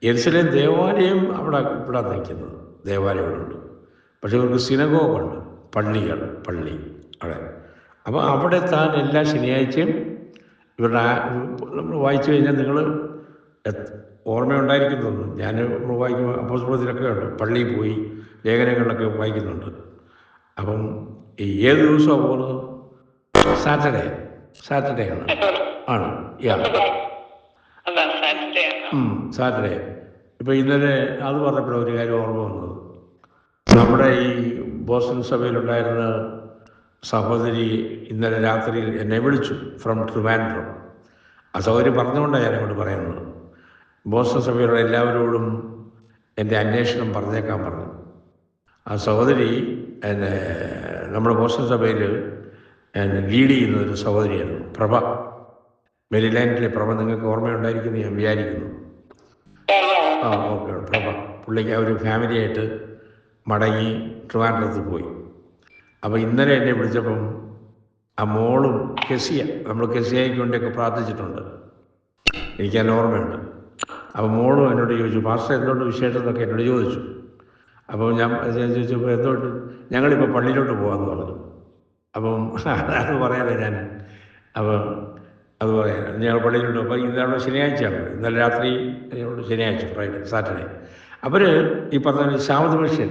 യെരുശലേം ദേവാലയം ഇവിടെ നിൽക്കുന്നത്, ദേവാലയങ്ങളുണ്ട്. പക്ഷെ ഇവർക്ക് സിനഗോഗുണ്ട്, പള്ളി അവിടെ. അപ്പോൾ അവിടെ താൻ എല്ലാ ശനിയാഴ്ചയും ഇവരുടെ നമ്മൾ വായിച്ചു കഴിഞ്ഞാൽ നിങ്ങൾ ഓർമ്മയുണ്ടായിരിക്കുന്നു. ഞാൻ വായിക്കുമ്പോൾ അപ്പോസ്തലപ്രവൃത്തിയിലൊക്കെ ഉണ്ട്, പള്ളിയിൽ പോയി ലേഖനങ്ങളിലൊക്കെ വായിക്കുന്നുണ്ട്. അപ്പം ഏത് ദിവസമാണ് പോകുന്നത്? സാറ്റർഡേ ആണ്. സാറ്റർഡേ. ഇപ്പം ഇന്നലെ അത് പറഞ്ഞപ്പോഴാണ് ഒരു കാര്യം ഓർമ്മ വന്നത്. നമ്മുടെ ഈ ബോസ്റ്റൺ സഭയിലുണ്ടായിരുന്ന സഹോദരി ഇന്നലെ രാത്രിയിൽ എന്നെ വിളിച്ചു ഫ്രം ട്രിവാൻഡ്രം. ആ സഹോദരി പറഞ്ഞുകൊണ്ടാണ് ഞാൻ അങ്ങോട്ട് പറയുന്നത്. ബോസ്റ്റൺ സഭയിലുള്ള എല്ലാവരോടും എൻ്റെ അന്വേഷണം പറഞ്ഞേക്കാൻ പറഞ്ഞു. ആ സഹോദരി എന്നെ നമ്മുടെ ബോസ്റ്റൺ സഭയിൽ ലീഡ് ചെയ്യുന്ന ഒരു സഹോദരിയായിരുന്നു, പ്രഭ. മെരിലാൻഡിലെ പ്രഭ നിങ്ങൾക്ക് ഓർമ്മയുണ്ടായിരിക്കുന്നു ഞാൻ വിചാരിക്കുന്നു. ഓക്കെ, പ്രഭ. പുള്ളിക്ക് ഒരു ഫാമിലിയായിട്ട് മടങ്ങി ട്രിവാൻഡ്രത്ത് പോയി. അപ്പോൾ ഇന്നലെ എന്നെ വിളിച്ചപ്പം ആ മോളും കെസിയ, നമ്മൾ കെസിയയ്ക്ക് വേണ്ടിയൊക്കെ പ്രാർത്ഥിച്ചിട്ടുണ്ട്, എനിക്കതിന് ഓർമ്മയുണ്ട്. അപ്പോൾ മോളും എന്നോട് ചോദിച്ചു, പാസ്റ്റർ എന്തുകൊണ്ട് വിശേഷം എന്നൊക്കെ എന്നോട് ചോദിച്ചു. അപ്പോൾ ഞാൻ ചോദിച്ചപ്പോൾ എന്തുകൊണ്ട്, ഞങ്ങളിപ്പോൾ പള്ളിയിലോട്ട് പോകാമെന്ന് പറഞ്ഞു. അപ്പം അത് പറയാനേ ഞാൻ, അപ്പം അത് പറയാൻ ഞങ്ങൾ പള്ളിയിലോട്ട്. അപ്പോൾ ഇന്നലെ ശനിയാഴ്ചയാണ്, ഇന്നലെ രാത്രി ശനിയാഴ്ച, ഫ്രൈഡേ, സാറ്റർഡേ. അവർ ഈ പറഞ്ഞ ശാബത്ത് മനുഷ്യൻ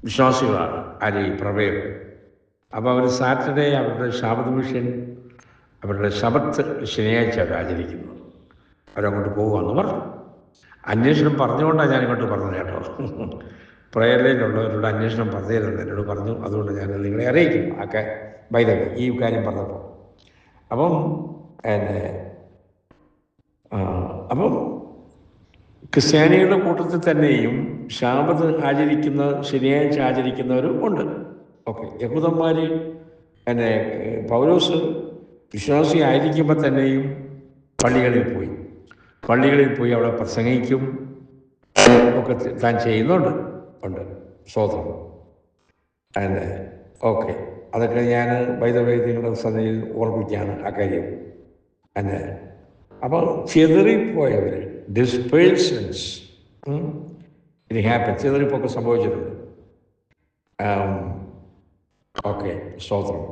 വിശ്വാസികളാണ്, ആര് ഈ പ്രഭയൊക്കെ. അപ്പോൾ അവർ സാറ്റർഡേ അവരുടെ ശാബത്ത് മിഷൻ, അവരുടെ ശബത്ത് ശനിയാഴ്ച അവർ ആചരിക്കുന്നു. അവരങ്ങോട്ട് പോകുകയെന്ന് പറഞ്ഞു. അന്വേഷണം പറഞ്ഞുകൊണ്ടാണ് ഞാനിങ്ങോട്ട് പറഞ്ഞത് കേട്ടോ. പ്രയറിലുള്ളവരോട് അന്വേഷണം പറഞ്ഞു തരുന്നത് എന്നോട് പറഞ്ഞു. അതുകൊണ്ട് ഞാൻ നിങ്ങളെ അറിയിക്കും ഒക്കെ ബൈദവേ ഈ കാര്യം പറഞ്ഞപ്പോൾ. അപ്പം അപ്പം ക്രിസ്ത്യാനികളുടെ കൂട്ടത്തിൽ തന്നെയും ശാബത്ത് ആചരിക്കുന്ന, ശനിയാഴ്ച ആചരിക്കുന്നവരും ഉണ്ട്. ഓക്കെ, യഹൂദന്മാർ പൗലോസ് വിശ്വാസി ആയിരിക്കുമ്പോൾ തന്നെയും പള്ളികളിൽ പോയി അവിടെ പ്രസംഗിക്കും ഒക്കെ താൻ ചെയ്യുന്നുണ്ട്, ഉണ്ട്. സ്വതന്ത്രം. ഓക്കെ, അതൊക്കെ ഞാൻ വൈദ്യവൈദ്യങ്ങളുടെ സന്നിധിയിൽ ഓർമ്മിക്കുകയാണ് ആ കാര്യം. അപ്പോൾ ചെതറിപ്പോയവർ, ഡിസ്പേഴ്സൺസ്, ഇത് ഹാപ്പൻ, ചെതറിപ്പൊക്കെ സംഭവിച്ചിട്ടുണ്ട്. ഓക്കെ, സ്തോത്രം.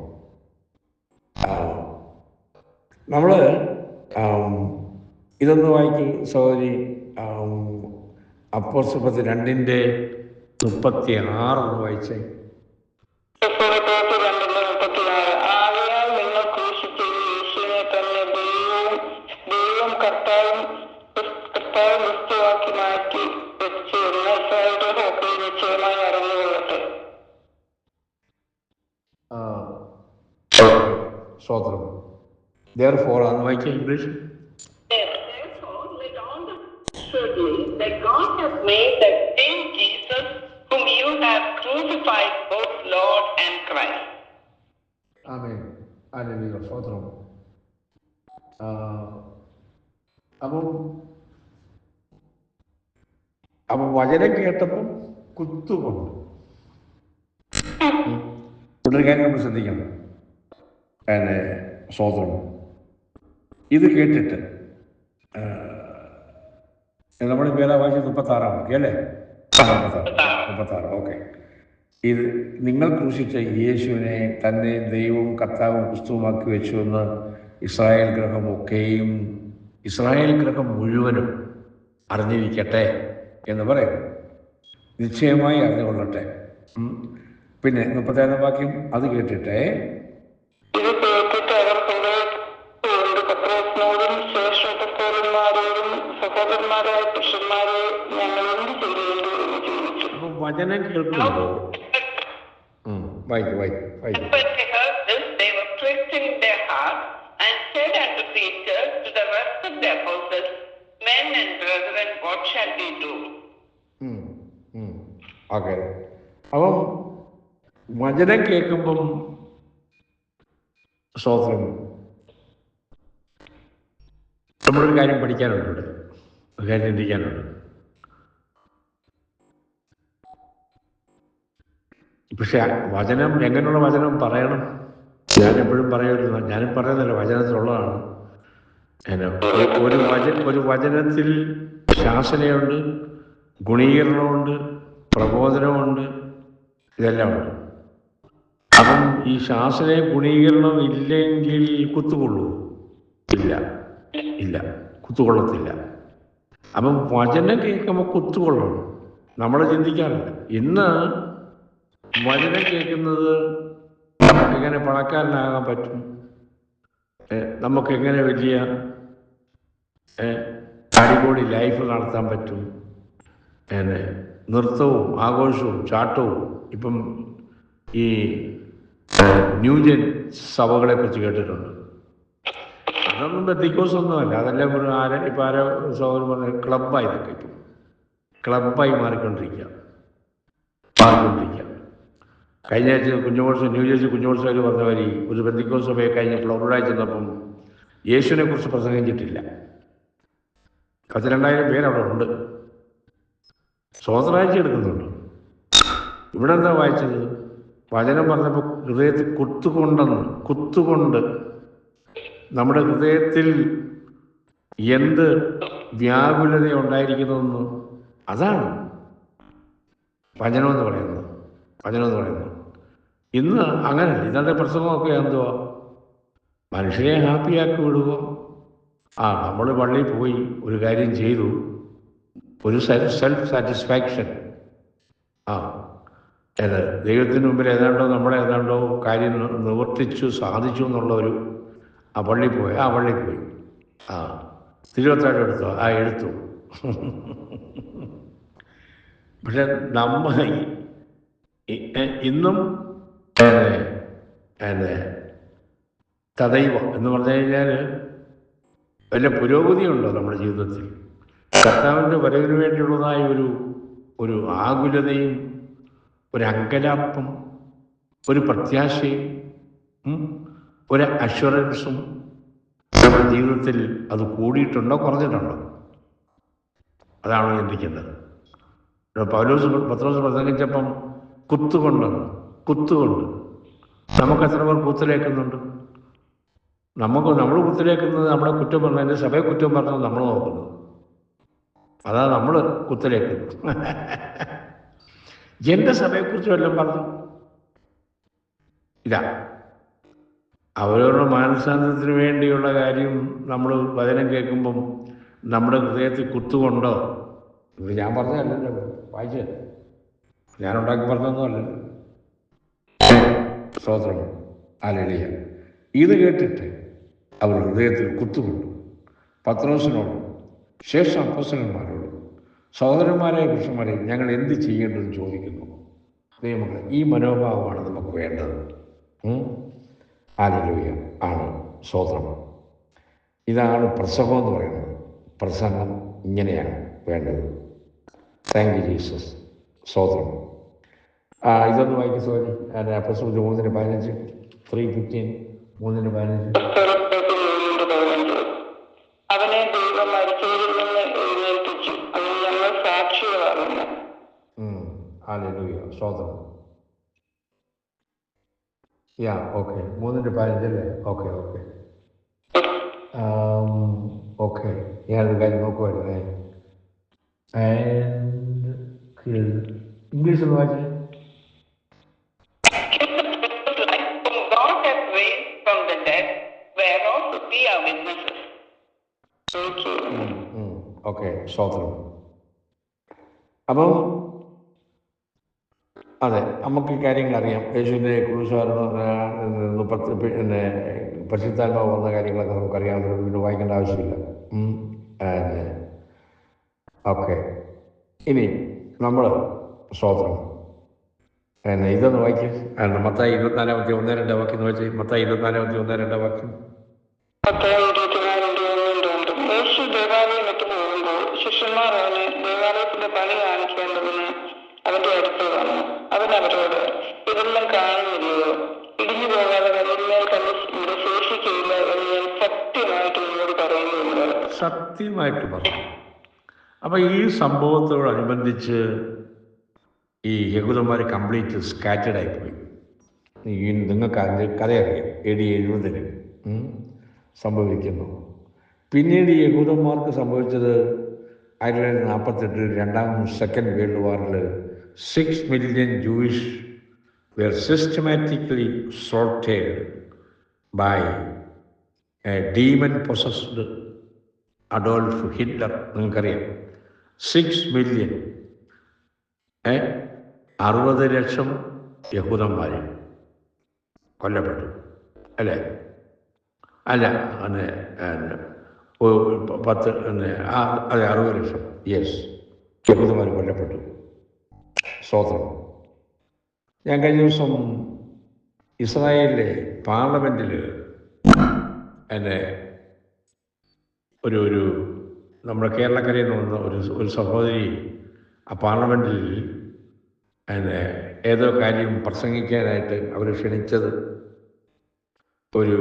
നമ്മൾ ഇതൊന്ന് വായിക്കും സഹോദരി. അപ്പോസ്തലർ 2:36 വായിച്ചേ. ആകയാൽ നിങ്ങൾ ക്രൂശിച്ച യേശുവിനെ തന്നെ ദൈവം കർത്താവും ക്രിസ്തുവാക്കി മാറ്റി വെച്ചു എന്ന് ഇസ്രായേലിന്റെ ഒക്കെ നിശ്ചയമായി അറിഞ്ഞുകൊള്ളട്ടെ. സ്തോത്രം. Therefore, അന്ന് വായിച്ചേ English. That God has made that same Jesus whom you have crucified both Lord and Christ. Amen. Hallelujah. സ്തോത്രം. അപ്പം വചനം കേട്ടപ്പം കുത്തുകൊണ്ട് ഒരു കാര്യം നമ്മൾ ശ്രദ്ധിക്കണം. സ്തോത്രം. ഇത് കേട്ടിട്ട് നമ്മൾ പേരാ വായിച്ചത് 36 അല്ലേ? 36. ഓക്കെ. ഇത് നിങ്ങൾ ക്രൂശിച്ച യേശുവിനെ തന്നെ ദൈവവും കർത്താവും ക്രിസ്തുവുമാക്കി വെച്ചുവെന്ന് ഇസ്രായേൽ ഗ്രഹം മുഴുവനും അറിഞ്ഞിരിക്കട്ടെ എന്ന് പറയുന്നു. നിശ്ചയമായി അറിഞ്ഞുകൊള്ളട്ടെ. പിന്നെ 37 വാക്യം, അത് കേട്ടിട്ടേ സഹോദരന്മാരായ പുരുഷന്മാരെ ഞങ്ങൾ എന്ത് ചെയ്യേണ്ടു എന്ന് ചോദിച്ചു. അപ്പൊ വചനം കേൾക്കുമ്പോൾ ഓക്കെ. അപ്പം വചനം കേൾക്കുമ്പം സ്തോത്രം നമ്മളൊരു കാര്യം പഠിക്കാനുണ്ട്, ഇവിടെ ഒരു കാര്യം ചിന്തിക്കാനുണ്ട്. പക്ഷെ വചനം, എങ്ങനെയുള്ള വചനം പറയണം? ഞാനെപ്പോഴും പറയുന്നത്, ഞാനും പറയുന്നില്ല, വചനത്തിലുള്ളതാണ്. ഒരു വചനത്തിൽ ശാസനയുണ്ട്, ഗുണീകരണമുണ്ട്, പ്രബോധനമുണ്ട്, ഇതെല്ലാം ഉണ്ട്. അപ്പം ഈ ശാസനയും ഗുണീകരണവും ഇല്ലെങ്കിൽ കുത്തുകൊള്ളൂ? ഇല്ല, കുത്തുകൊള്ളത്തില്ല. അപ്പം വചനം കേൾക്കുമ്പോൾ കുത്തുകൊള്ളണം. നമ്മൾ ചിന്തിക്കാറില്ല. ഇന്ന് വചനം കേൾക്കുന്നത് നമുക്കെങ്ങനെ പണക്കാരനാകാൻ പറ്റും, നമുക്കെങ്ങനെ വലിയ അടിപൊളി ലൈഫ് നടത്താൻ പറ്റും, നൃത്തവും ആഘോഷവും ചാട്ടവും. ഇപ്പം ഈ ന്യൂജൻ സഭകളെ കുറിച്ച് കേട്ടിട്ടുണ്ട്. അതൊന്നും ബെന്തിക്കോസൊന്നുമല്ല, അതെല്ലാം ഒരു ഇപ്പം ആരോ സഹോദരൻ പറഞ്ഞ ക്ലബ്ബായി ഇതൊക്കെ ഇപ്പം ക്ലബ്ബായി മാറിക്കൊണ്ടിരിക്കുക. കഴിഞ്ഞ ആഴ്ച കുഞ്ഞുമോത്സവം ന്യൂജേഴ്സി കുഞ്ഞുമോത്സവം പറഞ്ഞ വരി ഒരു ബെന്തിക്കോസ് സഭയെ കഴിഞ്ഞ ഫ്ലോറിഡയിൽ ചെന്നപ്പം യേശുവിനെ കുറിച്ച് പ്രസംഗിച്ചിട്ടില്ല. 12,000 പേരവിടെ ഉണ്ട്, സ്വതന്ത്രാഴ്ച എടുക്കുന്നുണ്ട്. ഇവിടെ എന്താ വായിച്ചത്? വചനം പറഞ്ഞപ്പോൾ ഹൃദയത്തിൽ കുത്തുകൊണ്ട് നമ്മുടെ ഹൃദയത്തിൽ എന്ത് വ്യാകുലത ഉണ്ടായിരിക്കുന്നതെന്ന്, അതാണ് വചനമെന്ന് പറയുന്നത്. ഇന്ന് അങ്ങനല്ല. ഇന്നത്തെ പ്രസംഗമൊക്കെ എന്തുവാ? മനുഷ്യരെ ഹാപ്പിയാക്കി വിടുക. നമ്മൾ പള്ളിയിൽ പോയി ഒരു കാര്യം ചെയ്തു, ഒരു സെൽഫ് സാറ്റിസ്ഫാക്ഷൻ. ദൈവത്തിന് മുമ്പിൽ ഏതാണ്ടോ കാര്യം നിവർത്തിച്ചു സാധിച്ചു എന്നുള്ള ഒരു പള്ളിയിൽ പോയി തിരുവത്താഴം എടുത്തോ? എടുത്തു. പക്ഷെ ഇന്നും തദൈവ എന്ന് പറഞ്ഞു കഴിഞ്ഞാൽ വലിയ പുരോഗതിയുണ്ടോ നമ്മുടെ ജീവിതത്തിൽ? കർത്താവിൻ്റെ വരവിന് വേണ്ടിയുള്ളതായ ഒരു ആകുലതയും ഒരു അങ്കലാപ്പും ഒരു പ്രത്യാശയും ഒരു അഷ്വറൻസും നമ്മുടെ ജീവിതത്തിൽ അത് കൂടിയിട്ടുണ്ടോ കുറഞ്ഞിട്ടുണ്ടോ? അതാണ് ചിന്തിക്കേണ്ടത്. പത്രോസ് പ്രസംഗിച്ചപ്പം കുത്തുകൊണ്ട് നമുക്ക് എത്ര പേർ കുത്തിലേക്കുന്നുണ്ട്? നമ്മൾ കുത്തിലേക്കുന്നത് നമ്മളെ കുറ്റം പറഞ്ഞതിൻ്റെ സഭയെ കുറ്റം പറഞ്ഞത് നമ്മൾ നോക്കുന്നത്. അതാ നമ്മൾ കുത്തിലേക്കുന്നത്. എൻ്റെ സഭയെക്കുറിച്ച് വല്ലതും പറഞ്ഞു ഇല്ല. അവരവരുടെ മാനസാന്തരത്തിന് വേണ്ടിയുള്ള കാര്യം നമ്മൾ വചനം കേൾക്കുമ്പം നമ്മുടെ ഹൃദയത്തിൽ കുത്തുകൊണ്ടോ? ഇത് ഞാൻ പറഞ്ഞതല്ലല്ലോ, വായിച്ചത് ഞാനുണ്ടാക്കി പറഞ്ഞൊന്നും അല്ലല്ലോ. സ്തോത്രം, ഹല്ലേലൂയ. ഇത് കേട്ടിട്ട് അവർ ഹൃദയത്തിൽ കുത്തുകൊണ്ടു. പത്രോസിനോടും ശേഷം അപ്പോസ്തലന്മാരോടും സഹോദരന്മാരെ പുരുഷന്മാരെ ഞങ്ങൾ എന്ത് ചെയ്യേണ്ടതെന്ന് ചോദിക്കുന്നു. ദൈവമക്കളെ, ഈ മനോഭാവമാണ് നമുക്ക് വേണ്ടത്. ഹല്ലേലൂയ ആണ്. സ്തോത്രം. ഇതാണ് പ്രസംഗം എന്ന് പറയുന്നത്. പ്രസംഗം ഇങ്ങനെയാണ് വേണ്ടത്. Thank you Jesus. സ്തോത്രം. ഇതൊന്ന് വായിക്കും സോറി. അപ്പോസ്തലർ 3:15 3:15 3:15. അവനെ ദൈവം മരിച്ചവരിൽ നിന്ന് എഴുന്നേൽപ്പിച്ചു, അവൻ ഞങ്ങൾ സാക്ഷികളാകുന്നു. ഹല്ലേലൂയ. സ്തോത്രം. ഓക്കെ. 3:15 അല്ലേ? ഓക്കെ. ഞാനൊരു കാര്യം നോക്കുമായിരുന്നേ. ഇംഗ്ലീഷ് ഒന്ന് വായിച്ചേ. ഓക്കെ. സ്തോത്രം. അപ്പം അതെ, നമുക്ക് ഈ കാര്യങ്ങൾ അറിയാം. യേശുവിൻ്റെ ക്രൂശാരോഹണം പരിശുദ്ധാത്മാവ് വന്ന കാര്യങ്ങളൊക്കെ നമുക്കറിയാം. പിന്നെ വായിക്കേണ്ട ആവശ്യമില്ല. ഓക്കെ. ഇനി നമ്മൾ സ്തോത്രം ഇതൊന്ന് വായിക്കും. മത്തായി 24:1-2 വാക്യം വായിച്ച്. മത്തായി 24:1-2 വാക്യം. യേശു ദേവാലയം വിട്ടു പോകുമ്പോൾ ശിഷ്യന്മാർ അവന് ദേവാലയത്തിന്റെ പണി കാണിക്കേണ്ടതിന് അവന്റെ അടുത്ത് വന്നു. അവൻ അവരോട്, ഇതെല്ലാം കാണുന്നില്ലയോ? ഇടിഞ്ഞു പോകാതെ കല്ലിന്മേൽ കല്ല് ഇവിടെ ശേഷിക്കില്ല എന്ന് ഞാൻ സത്യമായിട്ട് നിങ്ങളോട് പറയുന്നുണ്ട്. സത്യമായിട്ട് പറഞ്ഞു. അപ്പം ഈ സംഭവത്തോടനുബന്ധിച്ച് ഈ യഹൂദന്മാർ കംപ്ലീറ്റ് സ്കാറ്റേഡ് ആയിപ്പോയി. നിങ്ങൾക്ക് അതിൻ്റെ കഥയറിയാം. AD 70 സംഭവിക്കുന്നു. പിന്നീട് ഈ യഹൂദന്മാർക്ക് സംഭവിച്ചത് 1948 second world വാറിൽ 6 million Jewish were systematically slaughtered by a demon-possessed Adolf Hitler. നിങ്ങൾക്കറിയാം, 6 million 60 ലക്ഷം യഹൂദന്മാർ കൊല്ലപ്പെട്ടു അല്ലേ? അല്ല, 60 ലക്ഷം യഹൂദന്മാർ കൊല്ലപ്പെട്ടു. സ്തോത്രം. ഞാൻ കഴിഞ്ഞ ദിവസം ഇസ്രായേലിലെ പാർലമെൻറ്റിൽ എൻ്റെ ഒരു നമ്മുടെ കേരളക്കരയിൽ നിന്ന് വന്ന ഒരു സഹോദരി ആ പാർലമെൻറ്റിൽ അതിനെ ഏതോ കാര്യം പ്രസംഗിക്കാനായിട്ട് അവർ ക്ഷണിച്ചത് ഒരു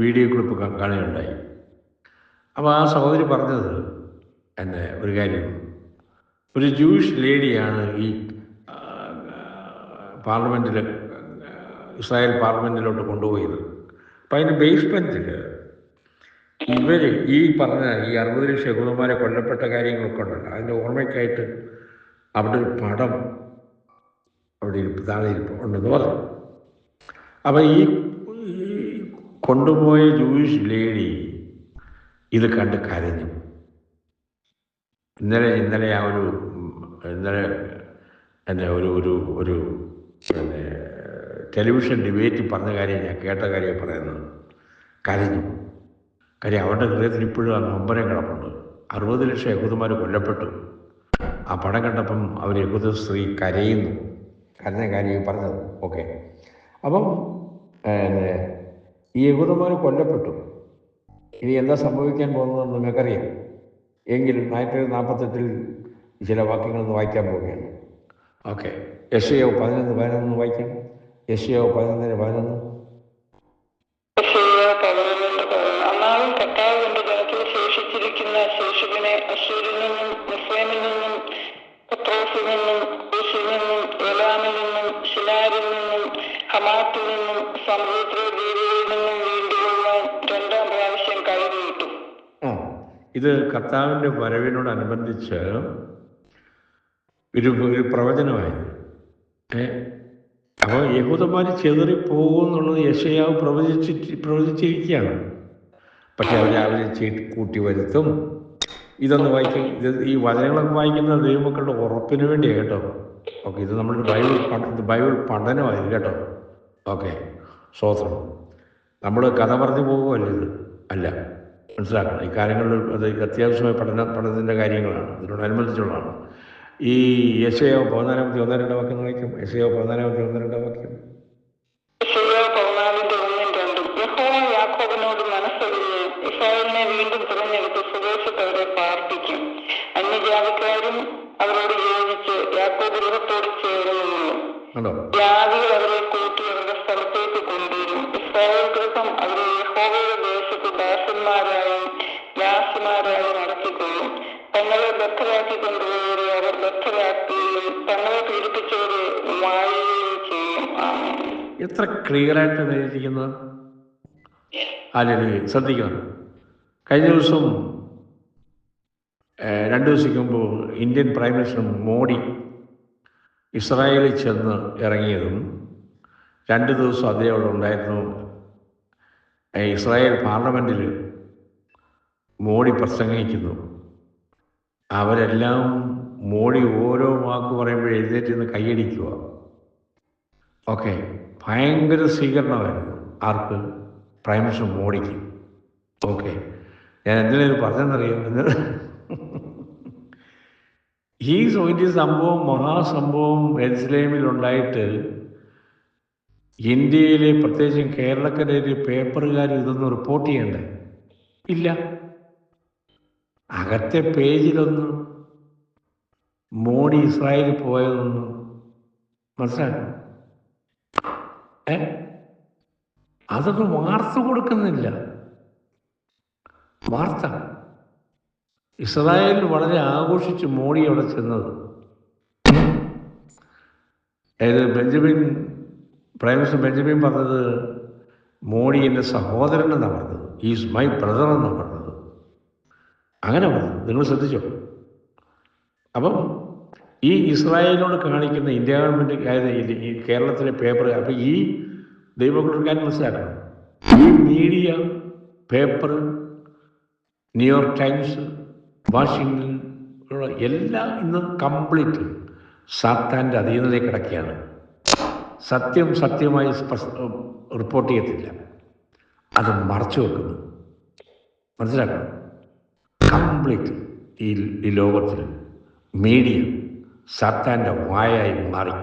വീഡിയോ ക്ലിപ്പ് കാണുകയുണ്ടായി. അപ്പോൾ ആ സഹോദരി പറഞ്ഞത് എന്നെ ഒരു കാര്യം, ഒരു ജൂയിഷ് ലേഡിയാണ് ഈ പാർലമെൻറ്റിൽ ഇസ്രായേൽ പാർലമെൻറ്റിലോട്ട് കൊണ്ടുപോയത്. അപ്പം അതിന് ബേസ്മെൻറ്റിൽ ഇവർ ഈ പറഞ്ഞ ഈ 60 ലക്ഷം യഹൂദന്മാരെ കൊല്ലപ്പെട്ട കാര്യങ്ങളൊക്കെ ഉണ്ടല്ലോ, അതിൻ്റെ ഓർമ്മയ്ക്കായിട്ട് അവിടെ ഒരു പടം അവിടെ താഴെ ഉണ്ടെന്ന് പറഞ്ഞു. അപ്പം ഈ കൊണ്ടുപോയ ജൂയിഷ് ലേഡി ഇത് കണ്ട് കരഞ്ഞു. ഇന്നലെ ആ ഇന്നലെ എന്നെ ഒരു പിന്നെ ടെലിവിഷൻ ഡിബേറ്റിൽ പറഞ്ഞ കാര്യം ഞാൻ കേട്ട കാര്യം പറയുന്നത്. കരഞ്ഞു. കാര്യം അവരുടെ ഹൃദയത്തിൽ ഇപ്പോഴും ആ നൊമ്പരം കിടപ്പുണ്ട്. 60 ലക്ഷം യഹൂദന്മാർ കൊല്ലപ്പെട്ടു. ആ പടം കണ്ടപ്പം അവർ യഹൂദ സ്ത്രീ കരയുന്നു. കരഞ്ഞ കാര്യം പറഞ്ഞത്. ഓക്കെ. അപ്പം ഈ യഹൂദന്മാർ കൊല്ലപ്പെട്ടു. ഇനി എന്താ സംഭവിക്കാൻ പോകുന്നതെന്ന് നിങ്ങൾക്കറിയാം. എങ്കിലും 1948 ചില വാക്യങ്ങളൊന്ന് വായിക്കാൻ പോവുകയാണ്. ഓക്കെ. യെശയ്യാവ് 11:11 വായിക്കാം. യെശയ്യാവ് 11:11. അന്നാളും കർത്താവ് തന്റെ ജനത്തിൽ ശേഷിച്ചിരിക്കുന്ന ശേഷിപ്പിനെ അശ്ശൂരിൽ നിന്നും മിസ്രൈമിൽ നിന്നും പത്രോസിൽ നിന്നും കൂശിൽ നിന്നും ഏലാമിൽ നിന്നും ശിനാരിൽ നിന്നും ഹമാത്തിൽ നിന്നും സമുദ്ര ദ്വീപുകളിൽ നിന്നും വീണ്ടുകൊള്ളാൻ 2ാം പ്രാവശ്യം കൈനീട്ടു. ഇത് കർത്താവിൻ്റെ വരവിനോടനുബന്ധിച്ച് ഒരു പ്രവചനമായിരുന്നു. അപ്പോൾ യഹൂദന്മാർ ചെതറിപ്പോകുമെന്നുള്ളത് യെശയ്യാവ് പ്രവചിച്ചിരിക്കുകയാണ്. പക്ഷെ അവരെ കൂട്ടി വരുത്തും. ഇതൊന്ന് വായിക്കും. ഈ വചനങ്ങളൊക്കെ വായിക്കുന്നത് ദൈവമക്കളുടെ ഉറപ്പിന് വേണ്ടിയാണ് കേട്ടോ. ഓക്കെ. ഇത് നമ്മുടെ ബൈബിൾ പഠനമായിരുന്നു കേട്ടോ. ഓക്കെ. സ്തോത്രം. നമ്മൾ കഥ പറഞ്ഞു പോകുമല്ല, ഇത് അല്ല. മനസ്സിലാക്കണം. ഈ കാര്യങ്ങളിൽ അത് അത്യാവശ്യമായ പഠനത്തിൻ്റെ കാര്യങ്ങളാണ്, ഇതിനോടനുബന്ധിച്ചുള്ളതാണ്. ഈ യെശയ്യാവ് 14:1-2 വാക്യം വായിക്കും. യെശയ്യാവ് 14:1-2 വാക്യം. യഹോവ യാക്കോബിനോട് മനസ്സൊഴിഞ്ഞ് ഇസ്രായേലിനെ വീണ്ടും തിരഞ്ഞെടുത്ത് സ്വദേശത്ത് അവരെ പാർപ്പിക്കും. അന്യജാതിക്കാരും അവരോട് യോജിച്ച് യാക്കോബ് ഗൃഹത്തോട് ചേർന്നു. ജാതികൾ അവരെ കൂട്ടി അവരുടെ സ്ഥലത്തേക്ക് കൊണ്ടുവരും. ഇസ്രായേൽ ഗൃഹം അവരെ യഹോവയുടെ ദേശത്ത് ദാസന്മാരായും ദാസിമാരായും നടത്തിക്കൊള്ളും. തങ്ങളെ ബദ്ധരാക്കി കൊണ്ടുപോയവരെ അവർ ബദ്ധരാക്കുകയും തങ്ങളെ പീഡിപ്പിച്ചവരെ വാഴുകയും ചെയ്യും. എത്ര ക്ലിയറായിട്ടാണ് എഴുതിയിരിക്കുന്നത്. അല്ലെങ്കിൽ ശ്രദ്ധിക്കണം. കഴിഞ്ഞ ദിവസം 2 ദിവസം മുമ്പ് ഇന്ത്യൻ പ്രൈം മിനിസ്റ്റർ മോഡി ഇസ്രായേലിൽ ചെന്ന് ഇറങ്ങിയതും 2 ദിവസം അദ്ദേഹം അവിടെ ഉണ്ടായിരുന്നു. ഇസ്രായേൽ പാർലമെൻറ്റിൽ മോഡി പ്രസംഗിക്കുന്നു. അവരെല്ലാം മോഡി ഓരോ വാക്ക് പറയുമ്പോൾ എഴുന്നേറ്റ് നിന്ന് കൈയടിക്കുക. ഓക്കെ. ഭയങ്കര സ്വീകരണമായിരുന്നു. ആർക്ക്? പ്രൈം മിനിസ്റ്റർ മോഡിക്ക്. ഓക്കെ. ഞാൻ എന്തിനത് പറഞ്ഞെന്നറിയാം. ഈ സംഭവം മഹാസംഭവം എരുസലേമിലുണ്ടായിട്ട് ഇന്ത്യയിലെ പ്രത്യേകിച്ചും കേരളക്കരയിലെ പേപ്പറുകാർ ഇതൊന്നും റിപ്പോർട്ട് ചെയ്യണ്ടേ? ഇല്ല. അകത്തെ പേജിലൊന്ന് മോഡി ഇസ്രായേലിൽ പോയതൊന്നും മനസ്സിലാക്കണം. അതൊന്നും വാർത്ത കൊടുക്കുന്നില്ല. വാർത്ത ഇസ്രായേലിൽ വളരെ ആഘോഷിച്ച് മോഡി അവിടെ ചെന്നത്. പ്രൈം മിനിസ്റ്റർ ബെഞ്ചമിൻ പറഞ്ഞത് മോഡി എൻ്റെ സഹോദരൻ എന്നാണ് പറഞ്ഞത്. ഈസ് മൈ ബ്രദർ എന്നാണ് പറഞ്ഞത്. അങ്ങനെ പറഞ്ഞത് നിങ്ങൾ ശ്രദ്ധിച്ചോ? അപ്പം ഈ ഇസ്രായേലിനോട് കാണിക്കുന്ന ഇന്ത്യ ഗവൺമെൻറ്, അതായത് ഈ കേരളത്തിലെ പേപ്പർ, അപ്പം ഈ ദൈവങ്ങളെടുക്കാൻ മനസ്സിലാക്കണം. ഈ media, paper, New York times, Washington, എല്ലാം ഇന്ന് കംപ്ലീറ്റ് സാത്താൻ്റെ അധീനതയിൽ കിടക്കുകയാണ്. സത്യമായി റിപ്പോർട്ട് ചെയ്യത്തില്ല. അത് മറച്ചു വെക്കുന്നു. മനസ്സിലാക്കണം. കംപ്ലീറ്റ് ഈ ലോകത്തിൽ മീഡിയ സാത്താൻ്റെ വായായി മാറി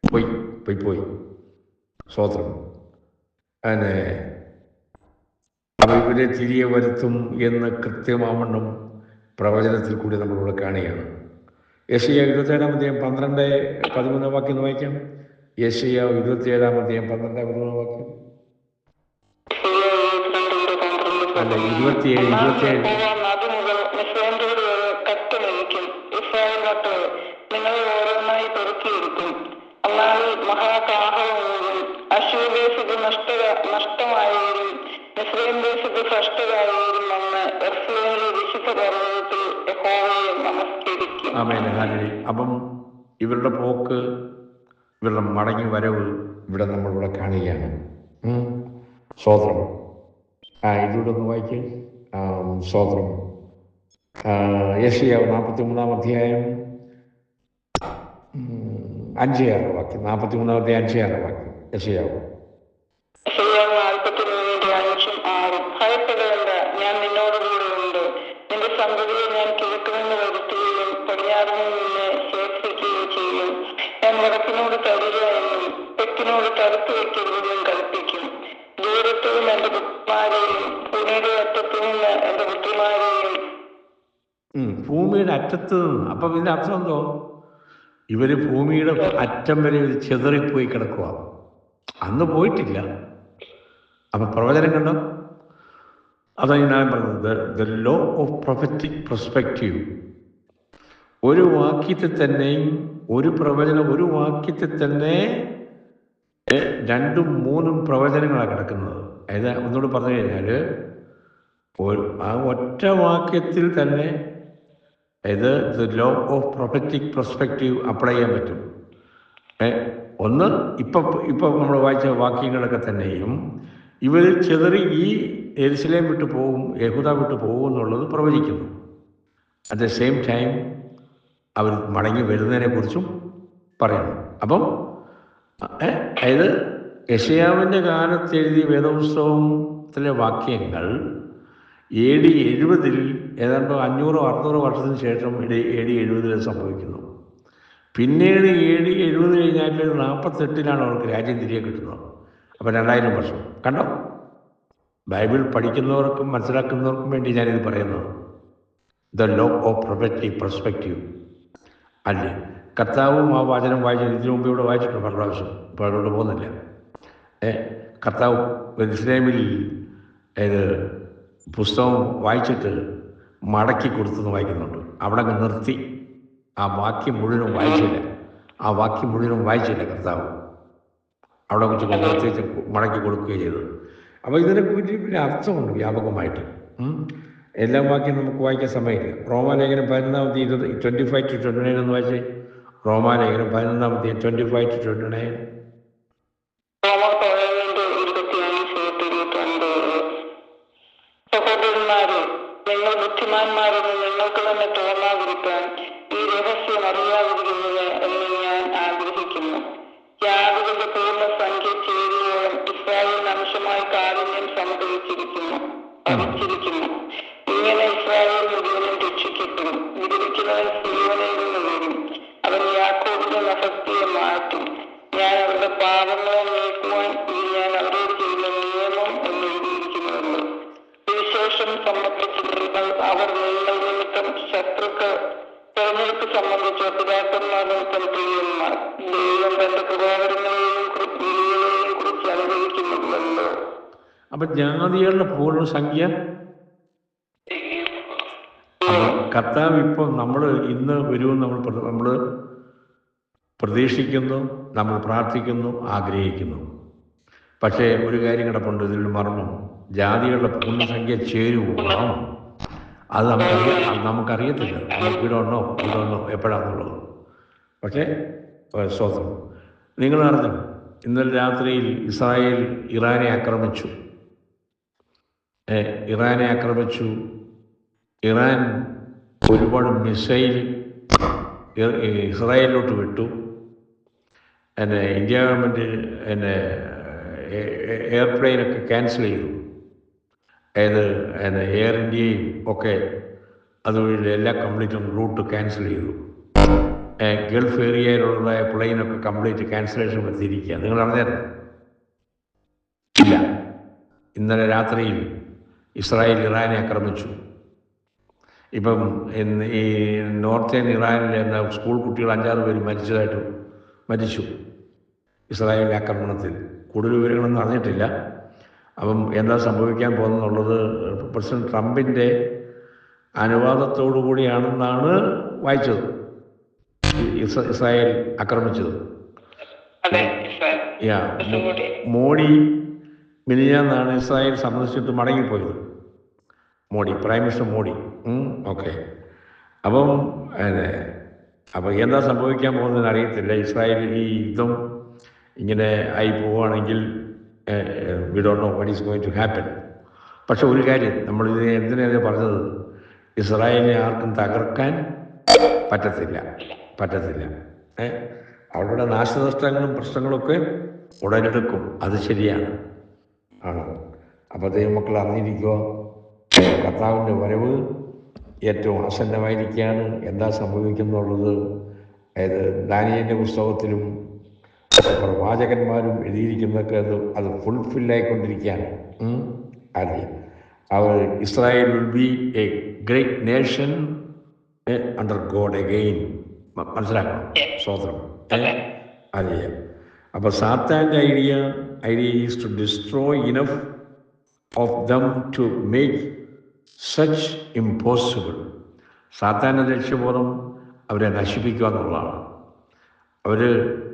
പോയി. സ്വോത്രം. അങ്ങനെ ഇവരെ തിരികെ വരുത്തും എന്ന് കൃത്യമാവണ്ണം പ്രവചനത്തിൽ കൂടി നമ്മളിവിടെ കാണുകയാണ്. യെശയ്യാവ് 27-ാം അധ്യായം 12-13 വാക്യം ഒന്ന് വായിക്കാം. യെശയ്യാവ് 27-ാം അധ്യായം 12-13 വാക്യം. അല്ല, 27. നിങ്ങളെ ഓരോന്നായി പെറുക്കിയെടുക്കും. അന്നാളിൽ മഹാകാഹളവും അശൂർദേശത്ത് നഷ്ടമായവരും മിസ്രയീം ദേശത്ത് ഭ്രഷ്ടരായവരും വന്ന് യെരൂശലേമിലെ വിശുദ്ധ പർവ്വതത്തിൽ യഹോവയെ നമസ്കരിക്കും. അപ്പം ഇവരുടെ പോക്ക്, ഇവരുടെ മടങ്ങി വരവ് ഇവിടെ നമ്മളിവിടെ കാണുകയാണ്. സ്വോത്രം. ഇതിലൂടെ ഒന്ന് വായിക്കും. സ്വോത്രം. യെശയ്യാവ് 43-ാം അധ്യായം 5-6 വാക്യം. 43-ാം അധ്യായം 5-6 വാക്യം. യെശയ്യാവ് 43:5-6. ഭയപ്പെടേണ്ട, ഞാൻ നിന്നോടുകൂടെ ഉണ്ട്. നിന്റെ സന്തതിയെ ഞാൻ കിഴക്കുനിന്ന് വരുത്തുകയും പടിഞ്ഞാറിൽ നിന്ന് ശേഖരിക്കുകയും ചെയ്യും. ഞാൻ വടക്കിനോട് തരിക എന്നും തെക്കിനോട് തടുത്തു വയ്ക്കരുതെന്നും കൽപ്പിക്കും. ദൂരത്തും എന്റെ പുത്രന്മാരെയും ഭൂമിയുടെ അറ്റത്തു നിന്ന് എന്റെ പുത്രന്മാരെയും. ഭൂമിയുടെ അറ്റത്ത് നിന്ന്. അപ്പം ഇതിൻ്റെ അർത്ഥം എന്തോ? ഇവർ ഭൂമിയുടെ അറ്റം വരെ ചെതറിപ്പോയി കിടക്കുക. അന്ന് പോയിട്ടില്ല. അപ്പം പ്രവചനം കണ്ടോ? അതാണ് ഞാൻ പറഞ്ഞത്. The law of prophetic perspective. ഒരു വാക്യത്തിൽ തന്നെയും ഒരു പ്രവചനം, ഒരു വാക്യത്തിൽ തന്നെ 2-3 പ്രവചനങ്ങളാണ് കിടക്കുന്നത്. അതായത് ഒന്നുകൂടി പറഞ്ഞു കഴിഞ്ഞാൽ, ആ ഒറ്റ വാക്യത്തിൽ തന്നെ ഇത് the law of prophetic perspective apply ചെയ്യാൻ പറ്റും. ഒന്ന് ഇപ്പം നമ്മൾ വായിച്ച വാക്യങ്ങളൊക്കെ തന്നെയും ഇവർ ചെതറി ഈ യെരൂശലേം വിട്ടു പോകും, യഹൂദ വിട്ടു പോകും എന്നുള്ളത് പ്രവചിക്കുന്നു. അറ്റ് ദ സെയിം ടൈം അവർ മടങ്ങി വരുന്നതിനെക്കുറിച്ചും പറയുന്നു. അപ്പം അതായത് യെശയ്യാവിൻ്റെ കാലത്ത് എഴുതിയ വേദപുസ്തകത്തിലെ വാക്യങ്ങൾ AD 70 ഏതാണ്ട് 500-600 വർഷത്തിന് ശേഷം AD 70 സംഭവിക്കുന്നു. പിന്നീട് AD 70 കഴിഞ്ഞാൽ 48 അവർക്ക് രാജ്യം തിരികെ കിട്ടുന്നത്. അപ്പം 2000 വർഷം. കണ്ടോ? ബൈബിൾ പഠിക്കുന്നവർക്കും മനസ്സിലാക്കുന്നവർക്കും വേണ്ടി ഞാനിത് പറയുന്നത്. The law of prophetic perspective അല്ലേ? കർത്താവും ആ വചനം വായിച്ചു. ഇതിനു മുമ്പ് ഇവിടെ വായിച്ചിട്ടുണ്ട് പല പ്രാവശ്യം. ഇപ്പോൾ അതോട് പോകുന്നില്ല. കർത്താവ് യെരൂശലേമിൽ പുസ്തകം വായിച്ചിട്ട് മടക്കി കൊടുത്തെന്ന് വായിക്കുന്നുണ്ട്. അവിടെ നിർത്തി. ആ വാക്യം മുഴുവനും വായിച്ചില്ല കർത്താവ്. അവിടെ വെച്ച് പ്രത്യേകിച്ച് മടക്കി കൊടുക്കുകയും ചെയ്തത്. അപ്പോൾ ഇതിനൊക്കെ പിന്നെ അർത്ഥമുണ്ട് വ്യാപകമായിട്ട്. എല്ലാ വാക്യം നമുക്ക് വായിക്കാൻ സമയമില്ല. റോമാലേഖനം 11-ാമത്തെ 25-29 എന്ന് വായിച്ചേ. റോമാലേഖനം 11-ാമത്തെ 25-29. സഹോദരന്മാരെ, നിങ്ങൾ ബുദ്ധിമാന്മാരെന്ന് നിങ്ങൾക്ക് തന്നെ തോന്നാതിരിക്കാൻ ഈ രഹസ്യം അറിയാതിരിക്കുന്നത് എന്ന് ഞാൻ ആഗ്രഹിക്കുന്നു. ജാതികളുടെ പൂർണ്ണ സംഖ്യ ചേരുവോളം ഇസ്രായേലിന് അംശമായി കാരുണ്യം സംഭവിച്ചിരിക്കുന്നു. ഇങ്ങനെ ഇസ്രായേൽ മുഴുവനും രക്ഷിക്കപ്പെടും. വിടുവിക്കുന്നവൻ സീയോനിൽ നിന്ന് വരും. അവൻ യാക്കോബിന്റെ നഫക്തിയെ മാറ്റും. ഞാൻ അവരുടെ പാപങ്ങളെ നീക്കുവാൻ ഇത് ഞാൻ അവരോട് ചെയ്യുന്ന നിയമം എന്ന് എഴുതിയിരിക്കുന്നുവല്ലോ. വിശേഷം സംബന്ധിച്ച് അവർ നിങ്ങൾ നിമിത്തം ശത്രുക്കൾ, തെരഞ്ഞെടുപ്പ് സംബന്ധിച്ച് പിതാക്കന്മാർ നിമിത്തം പ്രിയന്മാർ. ദൈവം തന്റെ പുരോഗമനങ്ങളെയും കുറിച്ച് അനുഭവിക്കുന്നുണ്ടല്ലോ. അപ്പൊ ജാതികളുടെ പൂർണ്ണസംഖ്യ കർത്താവ് ഇപ്പം നമ്മൾ ഇന്ന് വരുമെന്ന് നമ്മൾ പ്രതീക്ഷിക്കുന്നു, നമ്മൾ പ്രാർത്ഥിക്കുന്നു, ആഗ്രഹിക്കുന്നു. പക്ഷേ ഒരു കാര്യം കിടപ്പുണ്ട്, ഇതിൽ മറന്നു. ജാതികളുടെ പൂർണ്ണസംഖ്യ ചേരുവോ? അത് നമുക്കറിയത്തില്ല. ഇടണോ എപ്പോഴാണെന്നുള്ളത്. പക്ഷേ സ്വന്തം നിങ്ങൾ അറിഞ്ഞു, ഇന്നലെ രാത്രിയിൽ ഇസ്രായേൽ ഇറാനെ ആക്രമിച്ചു. ഇറാൻ ഒരുപാട് മിസൈൽ ഇസ്രായേലിലോട്ട് വിട്ടു. ഇന്ത്യ ഗവൺമെൻറ് എയർപ്ലെയിനൊക്കെ ക്യാൻസൽ ചെയ്തു. എയർ ഇന്ത്യയും ഒക്കെ അതുവഴി എല്ലാ കംപ്ലീറ്റും റൂട്ട് ക്യാൻസൽ ചെയ്തു. ഗൾഫ് ഏരിയയിലുള്ള പ്ലെയിനൊക്കെ കംപ്ലീറ്റ് ക്യാൻസലേഷൻ വരുത്തിയിരിക്കുക. നിങ്ങൾ അറിഞ്ഞായിരുന്നു? ഇന്നലെ രാത്രിയിൽ ഇസ്രായേൽ ഇറാനെ ആക്രമിച്ചു. ഇപ്പം ഈ നോർത്തേൺ ഇറാനിലെ സ്കൂൾ കുട്ടികൾ 5-6 പേര് മരിച്ചു ഇസ്രായേലിൻ്റെ ആക്രമണത്തിൽ. കൂടുതൽ വിവരങ്ങളൊന്നും അറിഞ്ഞിട്ടില്ല. അപ്പം എന്താ സംഭവിക്കാൻ പോകുന്നുള്ളത് പ്രസിഡന്റ് ട്രംപിൻ്റെ അനുവാദത്തോടു കൂടിയാണെന്നാണ് വായിച്ചത്. ഇസ്രായേൽ ആക്രമിച്ചത്. മോഡി മിനിഞ്ഞാന്നാണ് ഇസ്രായേൽ സന്ദർശിച്ചിട്ട് മടങ്ങിപ്പോയത്. Prime minister Modi. ഓക്കെ. അപ്പം എന്താ സംഭവിക്കാൻ പോകുന്നതെന്ന് അറിയത്തില്ല. ഇസ്രായേൽ ഈ യുദ്ധം ഇങ്ങനെ ആയി പോവുകയാണെങ്കിൽ we don't know what is going to happen. പക്ഷെ ഒരു കാര്യം നമ്മളിത് എന്തിനാണ് പറഞ്ഞത്, ഇസ്രായേലിനെ ആർക്കും തകർക്കാൻ പറ്റത്തില്ല. അവരുടെ നാശനഷ്ടങ്ങളും പ്രശ്നങ്ങളൊക്കെ ഉടലെടുക്കും, അത് ശരിയാണ്. അപ്പോൾ ദൈവമക്കൾ അറിഞ്ഞിരിക്കുക, കർത്താവിൻ്റെ വരവ് ഏറ്റവും ആസന്നമായിരിക്കുകയാണ്. എന്താ സംഭവിക്കുന്നുള്ളത് ദാനിയേലിൻ്റെ പുസ്തകത്തിലും പ്രവാചകന്മാരും എഴുതിയിരിക്കുന്നതൊക്കെ അത് ഫുൾഫില്ലായിക്കൊണ്ടിരിക്കുകയാണ്. Israel will be a great nation under God again. മനസ്സിലാക്കണം. സ്വതന്ത്രം. അറിയാം. അപ്പോൾ സാത്താൻ്റെ idea is to destroy enough of them to make such impossible. സാത്താൻ്റെ ലക്ഷ്യബോധം അവരെ നശിപ്പിക്കുക എന്നുള്ളതാണ്.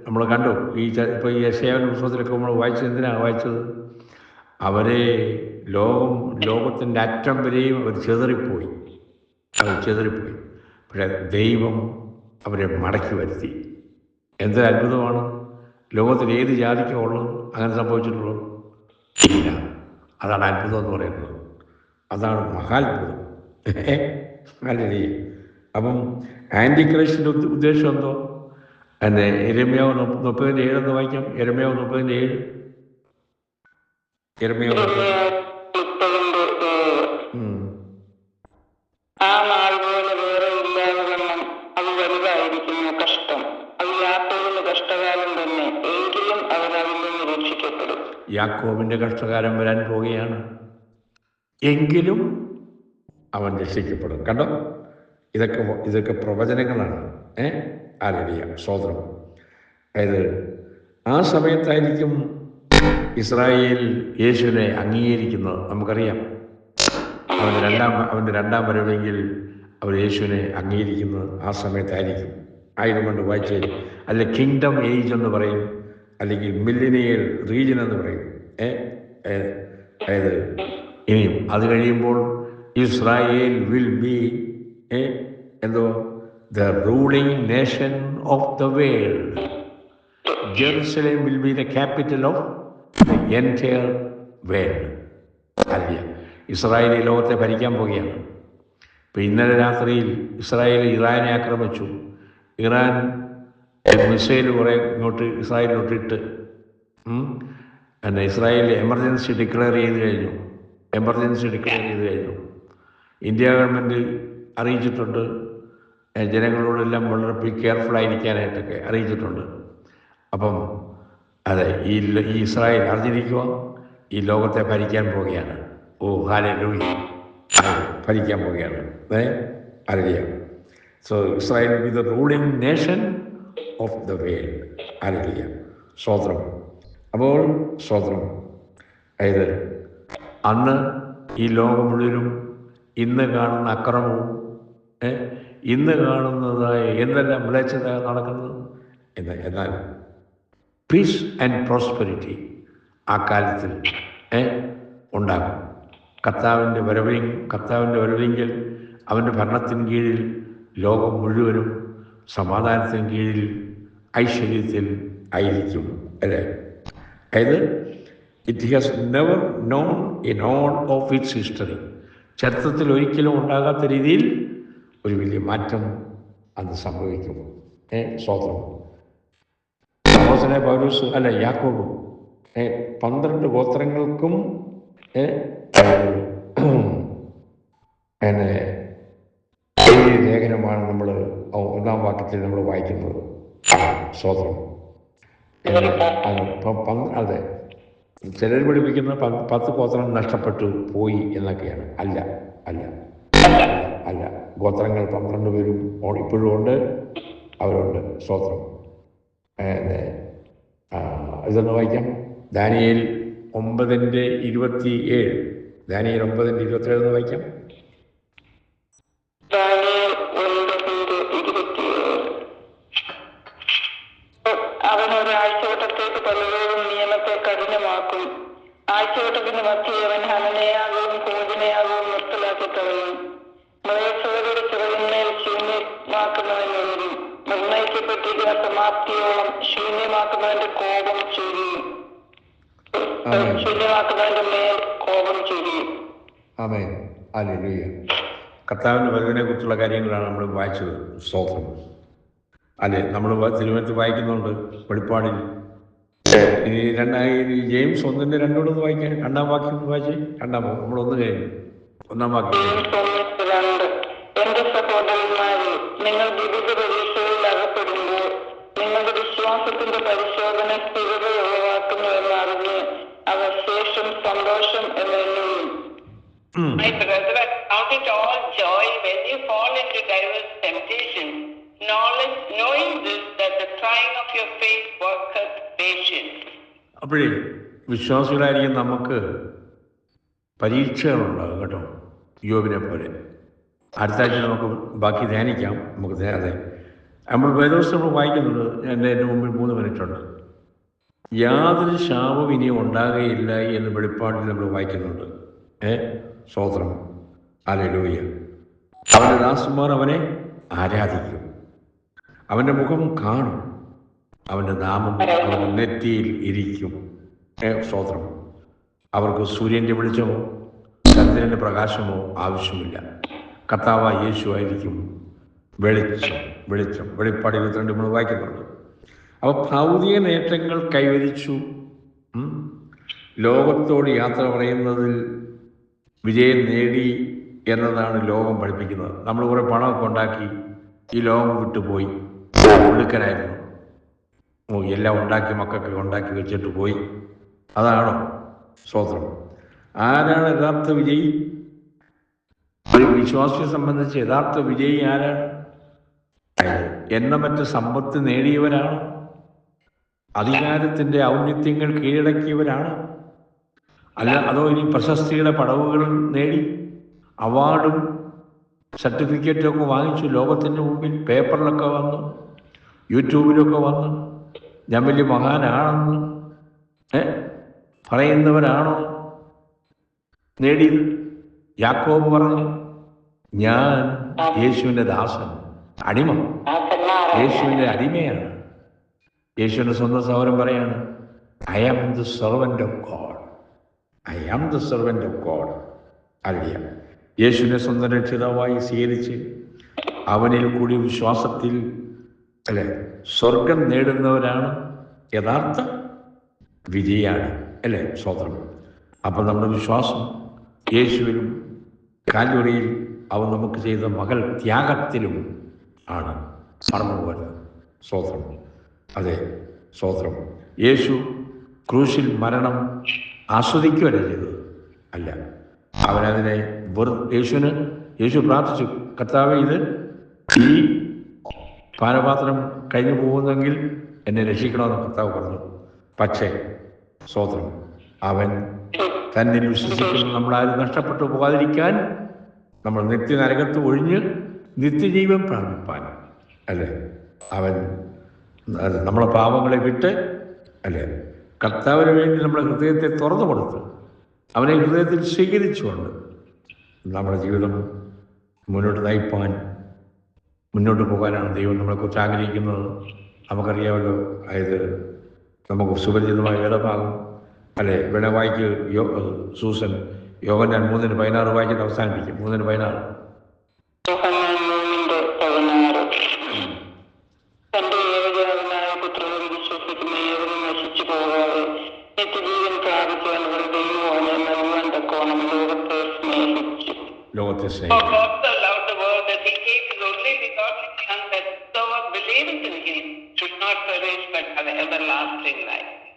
നമ്മൾ കണ്ടു ഇപ്പോൾ ഈ യെശയ്യാവിൻ്റെ പുസ്തകത്തിലൊക്കെ നമ്മൾ എന്തിനാണ് വായിച്ചത്? അവരെ ലോകത്തിൻ്റെ അറ്റം വരെയും അവർ ചെതറിപ്പോയി. പക്ഷേ ദൈവം അവരെ മടക്കി വരുത്തി. എന്തൊരു അത്ഭുതമാണ്! ലോകത്തിൽ ഏത് ജാതിക്കാണ് ഉള്ളത് അങ്ങനെ സംഭവിച്ചിട്ടുള്ളത്? ഇല്ല. അതാണ് അത്ഭുതം എന്ന് പറയുന്നത്. അതാണ് മഹാത്ഭുതം. അല്ലേ? അപ്പം ആൻറ്റി ക്രൈസ്റ്റിൻ്റെ ഉദ്ദേശം എന്തോ? യിരെമ്യാവ് 30:7 എന്ന് വായിക്കാം. യിരെമ്യാവ് 30:7. ആ നാൾ പോലെ വേറെ ഇല്ലാതെ അത് വലുതായിരിക്കുന്നു കഷ്ടം. അത് യാക്കോബിന്റെ കഷ്ടകാലം തന്നെ, എങ്കിലും അവർ അതിൽ നിന്ന് രക്ഷിക്കപ്പെടും. യാക്കോബിന്റെ കഷ്ടകാലം വരാൻ പോവുകയാണ്, എങ്കിലും അവൻ രക്ഷിക്കപ്പെടും. കണ്ടോ? ഇതൊക്കെ പ്രവചനങ്ങളാണ്. ഹല്ലേലൂയ, സ്തോത്രം. അതായത് ആ സമയത്തായിരിക്കും ഇസ്രായേൽ യേശുവിനെ അംഗീകരിക്കുന്നത്. നമുക്കറിയാം, അവൻ്റെ രണ്ടാം വരവെങ്കിൽ അവർ യേശുവിനെ അംഗീകരിക്കുന്നത് ആ സമയത്തായിരിക്കും. 1000 കൊണ്ട് വായിച്ച് അല്ലെ കിങ്ഡം ഏജ് എന്ന് പറയും, അല്ലെങ്കിൽ മില്ലിനിയൽ റീജിയൻ എന്ന് പറയും. അതായത് ഇനിയും അത് കഴിയുമ്പോൾ Israel will B the ruling nation of the world. Jerusalem will be the capital of the entire world. Israel ലോകത്തെ ഭരിക്കാൻ പോവുകയാണ്. ഇപ്പം ഇന്നലെ രാത്രിയിൽ ഇറാനെ ആക്രമിച്ചു. ഇറാൻ മിസൈൽ കുറേ ഇസ്രായേലിലോട്ട് ഇട്ട് ഇസ്രായേൽ എമർജൻസി ഡിക്ലെയർ ചെയ്ത് കഴിഞ്ഞു. ഇന്ത്യ ഗവൺമെൻറ് അറിയിച്ചിട്ടുണ്ട്. ജനങ്ങളോടെല്ലാം വളരെ കെയർഫുള്ളായിരിക്കാനായിട്ടൊക്കെ അറിയിച്ചിട്ടുണ്ട്. അപ്പം അതെ, ഈ ഇസ്രായേൽ അറിഞ്ഞിരിക്കുക, ഈ ലോകത്തെ ഭരിക്കാൻ പോവുകയാണ്. ഹല്ലേലൂയ, ഭരിക്കാൻ പോവുകയാണ്. അറിയാം. So Israel will B the ruling nation of the world. Hallelujah, സ്തോത്രം. അപ്പോൾ സ്തോത്രം. അതായത് അന്ന് ഈ ലോകം മുഴുവനും ഇന്ന് കാണുന്ന അക്രമവും ഇന്ന് കാണുന്നതായ എന്തെല്ലാം വിളച്ചത നടക്കുന്നത്, എന്നാൽ പീസ് ആൻഡ് പ്രോസ്പെരിറ്റി ആ കാലത്തിൽ ഉണ്ടാകും. കർത്താവിൻ്റെ വരവെങ്കിൽ അവൻ്റെ ഭരണത്തിന് കീഴിൽ ലോകം മുഴുവനും സമാധാനത്തിന് കീഴിൽ ഐശ്വര്യത്തിൽ ആയിരിക്കും. അല്ലേ? അതായത് it has never non in all of its history. ചരിത്രത്തിൽ ഒരിക്കലും ഉണ്ടാകാത്ത രീതിയിൽ ഒരു വലിയ മാറ്റം അന്ന് സംഭവിക്കും. സ്തോത്രം. പൗലോസ് യാക്കോബ് 12 ഗോത്രങ്ങൾക്കും ഈ ലേഖനമാണ് നമ്മൾ 1-ാം വാക്യത്തിൽ നമ്മൾ വായിക്കുന്നത്. സ്തോത്രം. അതെ, ചിലർ പഠിപ്പിക്കുന്ന 10 ഗോത്രം നഷ്ടപ്പെട്ടു പോയി എന്നൊക്കെയാണ്. അല്ല അല്ല അല്ല, ഗോത്രങ്ങൾ 12 പേരും ഇപ്പോഴും ഉണ്ട്, അവരുണ്ട്. സ്തോത്രം. ഇതൊന്ന് വായിക്കാം. ദാനിയേൽ 9:27. ദാനിയേൽ 9:27 വായിക്കാം. അവൻ ഒരു ആഴ്ചവട്ടത്തേക്ക് പലരോടും നിയമത്തെ കഠിനമാക്കും. ആഴ്ചവട്ടത്തിന് മധ്യേ അവൻ ഹനനയാകവും ഭോജനയാകവും നിർത്തലാക്കി കളയും. മൃഗസഭകളുടെ ചിറകിന്മേൽ ശൂന്യമാക്കുന്നവനോടും നിർണയിക്കപ്പെട്ടിരിക്കുന്ന സമാപ്തിയോളം ശൂന്യമാക്കുന്നവന്റെ കോപം ചൊരിയും. ശൂന്യമാക്കുന്നവന്റെ മേൽ കോപം ചൊരിയും. ആമേൻ. ഹല്ലേലൂയ. കർത്താവിന്റെ വരവിനെ കുറിച്ചുള്ള കാര്യങ്ങളാണ് നമ്മൾ വായിച്ചത്. സ്തോത്രം. അല്ലെ, നമ്മൾ തിരുവനന്തപുരത്ത് വായിക്കുന്നുണ്ട് വെളിപ്പാടിൽ. ഈ ജെയിംസ് 1:2 വായിക്കാൻ. 2-ാം വാക്യം വായിച്ചേ. 2-ാം നമ്മൾ 1 കഴിഞ്ഞു. 1-ാം വാക്യം. എന്റെ സഹോദരന്മാരെ, നിങ്ങൾ വിവിധ പരീക്ഷകളിൽ അകപ്പെടുമ്പോൾ നിങ്ങളുടെ വിശ്വാസത്തിന്റെ പരിശോധന സ്ഥിരത ഉളവാക്കുന്നു എന്നറിഞ്ഞ് അവ ശേഷം സന്തോഷം എന്നെണ്ണും. My brethren, count it all joy when you fall into diverse temptations, knowing this, that the trying of your faith worketh patience. അപ്പോഴേ വിശ്വാസികളായിരിക്കും നമുക്ക് പരീക്ഷകളുണ്ടാകും കേട്ടോ, യോബിനെ പോലെ. അടുത്ത ആഴ്ച നമുക്ക് ബാക്കി ധ്യാനിക്കാം. നമുക്ക് അതെ, നമ്മൾ വേദപുസ്തകം നമ്മൾ വായിക്കുന്നുണ്ട്. എൻ്റെ മുമ്പിൽ 3 മിനിറ്റുണ്ട്. യാതൊരു ശാപവും ഇനിയും ഉണ്ടാകുകയില്ല എന്ന് വെളിപ്പാടിൽ നമ്മൾ വായിക്കുന്നുണ്ട്. സ്തോത്രം. ഹല്ലേലൂയ. അവൻ്റെ ദാസന്മാർ അവനെ ആരാധിക്കും, അവൻ്റെ മുഖം കാണും, അവൻ്റെ നാമം അവൻ്റെ നെറ്റിയിൽ ഇരിക്കും. സ്തോത്രം. അവർക്ക് സൂര്യൻ്റെ വെളിച്ചമോ ചന്ദ്രൻ്റെ പ്രകാശമോ ആവശ്യമില്ല. കർത്താവായ യേശു ആയിരിക്കും വെളിച്ചം. വെളിപ്പാട് 22 നമ്മൾ വായിക്കുന്നുണ്ട്. അപ്പോൾ ഭൗതിക നേട്ടങ്ങൾ കൈവരിച്ചു ലോകത്തോട് യാത്ര പറയുന്നതിൽ വിജയം നേടി എന്നതാണ് ലോകം പഠിപ്പിക്കുന്നത്. നമ്മൾ കുറേ പണമൊക്കെ ഉണ്ടാക്കി ഈ ലോകം വിട്ടുപോയി. മിടുക്കനായിരുന്നു, എല്ലാം ഉണ്ടാക്കി മക്കൾക്ക് ഉണ്ടാക്കി വെച്ചിട്ട് പോയി. അതാണോ സ്തോത്രം? ആരാണ് യഥാർത്ഥ വിജയി? ഒരു വിശ്വാസിയെ സംബന്ധിച്ച് യഥാർത്ഥ വിജയി ആരാണ്? എണ്ണമറ്റ സമ്പത്ത് നേടിയവരാണ്, അധികാരത്തിൻ്റെ ഔന്നത്യങ്ങൾ കീഴടക്കിയവരാണ്, അല്ല അതോ ഇനി പ്രശസ്തിയുടെ പടവുകൾ നേടി അവാർഡും സർട്ടിഫിക്കറ്റൊക്കെ വാങ്ങിച്ചു ലോകത്തിൻ്റെ മുമ്പിൽ പേപ്പറിലൊക്കെ വന്നു, യൂട്യൂബിലൊക്കെ വന്ന് ഞാൻ വലിയ മഹാനാണെന്ന് പറയുന്നവരാണോ നേടിയത്? യാക്കോബ് പറഞ്ഞു, ഞാൻ യേശുവിൻ്റെ ദാസൻ, അടിമ, യേശുവിൻ്റെ അടിമയാണ്. യേശുവിൻ്റെ സ്വന്തം സഹോദരൻ പറയാണ്, I am the servant of God, I am the servant of God. അറിയാം, യേശുവിനെ സ്വന്തം രക്ഷിതാവായി സ്വീകരിച്ച് അവനിൽ കൂടി വിശ്വാസത്തിൽ സ്വർഗം നേടുന്നവരാണ് യഥാർത്ഥ വിജയാണ്. അല്ലേ സ്തോത്രം. അപ്പം നമ്മുടെ വിശ്വാസം യേശുവിലും കാൽവറിയിൽ അവൻ നമുക്ക് ചെയ്ത മകൾ ത്യാഗത്തിലും ആണ് മറന്നുപോയത്. സ്തോത്രം. അതെ സ്തോത്രം. യേശു ക്രൂശിൽ മരണം ആസ്വദിക്കുകയല്ല ചെയ്തത്. അല്ല, അവനതിനെ യേശു പ്രാർത്ഥിച്ചു, കർത്താവേ, ഇത് ഈ പാനപാത്രം കഴിഞ്ഞു പോകുന്നെങ്കിൽ എന്നെ രക്ഷിക്കണമെന്ന് കർത്താവ് പറഞ്ഞു. പക്ഷേ സ്തോത്രം, അവൻ തന്നിൽ വിശ്വസിക്കുന്ന നമ്മളാരും നഷ്ടപ്പെട്ടു പോകാതിരിക്കാൻ നമ്മൾ നിത്യനരകത്ത് ഒഴിഞ്ഞ് നിത്യജീവൻ പ്രാപിപ്പാൻ അല്ലേ അവൻ നമ്മളെ പാപങ്ങളെ വിട്ട് അല്ലേ കർത്താവിന് വേണ്ടി നമ്മുടെ ഹൃദയത്തെ തുറന്നു കൊടുത്ത് അവനെ ഹൃദയത്തിൽ സ്വീകരിച്ചുകൊണ്ട് നമ്മുടെ ജീവിതം മുന്നോട്ട് നയിപ്പാൻ മുന്നോട്ട് പോകാനാണ് ദൈവം നമ്മളെക്കുറിച്ച് ആഗ്രഹിക്കുന്നത്. നമുക്കറിയാമല്ലോ, അതായത് നമുക്ക് സുപരിചിതമായ വേദഭാഗം അല്ലെ, വിളവായിക്ക് സൂസൻ യോഹന്നാൻ 3:16 വായിച്ചിട്ട് അവസാനിപ്പിക്കും. 3:16. തന്റെ ഏകജാതനായ പുത്രനിൽ വിശ്വസിക്കുന്ന ഏവരും നശിച്ചു പോകാതെ നിത്യജീവൻ പ്രാപിക്കുവാൻ ദൈവമാണ് നൽകുവാൻ തക്കോണം ലോകത്തെ സ്നേഹിച്ചു.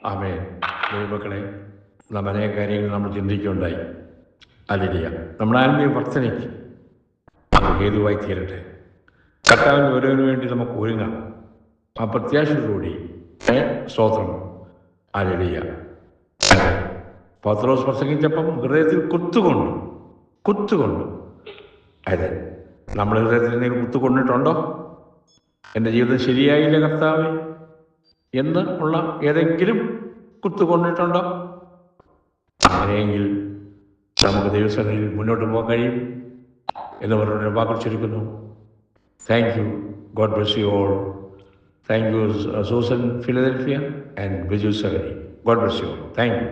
ആമേൻ. ദൈവമക്കളെ, നാം അനേക കാര്യങ്ങൾ നമ്മൾ ചിന്തിക്കുകയുണ്ടായി. അതിരിയ നമ്മുടെ ആത്മീയ വർധനയ്ക്ക് അത് ഹേതുവായി തീരട്ടെ. കർത്താവിൻ്റെ വരവിന് വേണ്ടി നമുക്ക് ഒരുങ്ങാം. ആ പ്രത്യാശയോടുകൂടി സ്തോത്രം. അതിരിയ പത്രോസ് പ്രസംഗിച്ചപ്പം ഹൃദയത്തിൽ കുത്തുകൊണ്ടു. അതെ, നമ്മുടെ ഹൃദയത്തിൽ എന്തെങ്കിലും കുത്തുകൊണ്ടിട്ടുണ്ടോ? എൻ്റെ ജീവിതം ശരിയായില്ല കർത്താവേ എന്ന് ഉള്ള ഏതെങ്കിലും കുത്തുകൊണ്ടിട്ടുണ്ടോ? അങ്ങനെയെങ്കിൽ നമുക്ക് ദൈവസഭയിൽ മുന്നോട്ട് പോകാൻ കഴിയും എന്ന് പറഞ്ഞ വാക്കുകൾ ചുരുക്കുന്നു. Thank you. God bless you all. Thank you Susan Philadelphia and Biju Sahari. God bless you all. Thank U.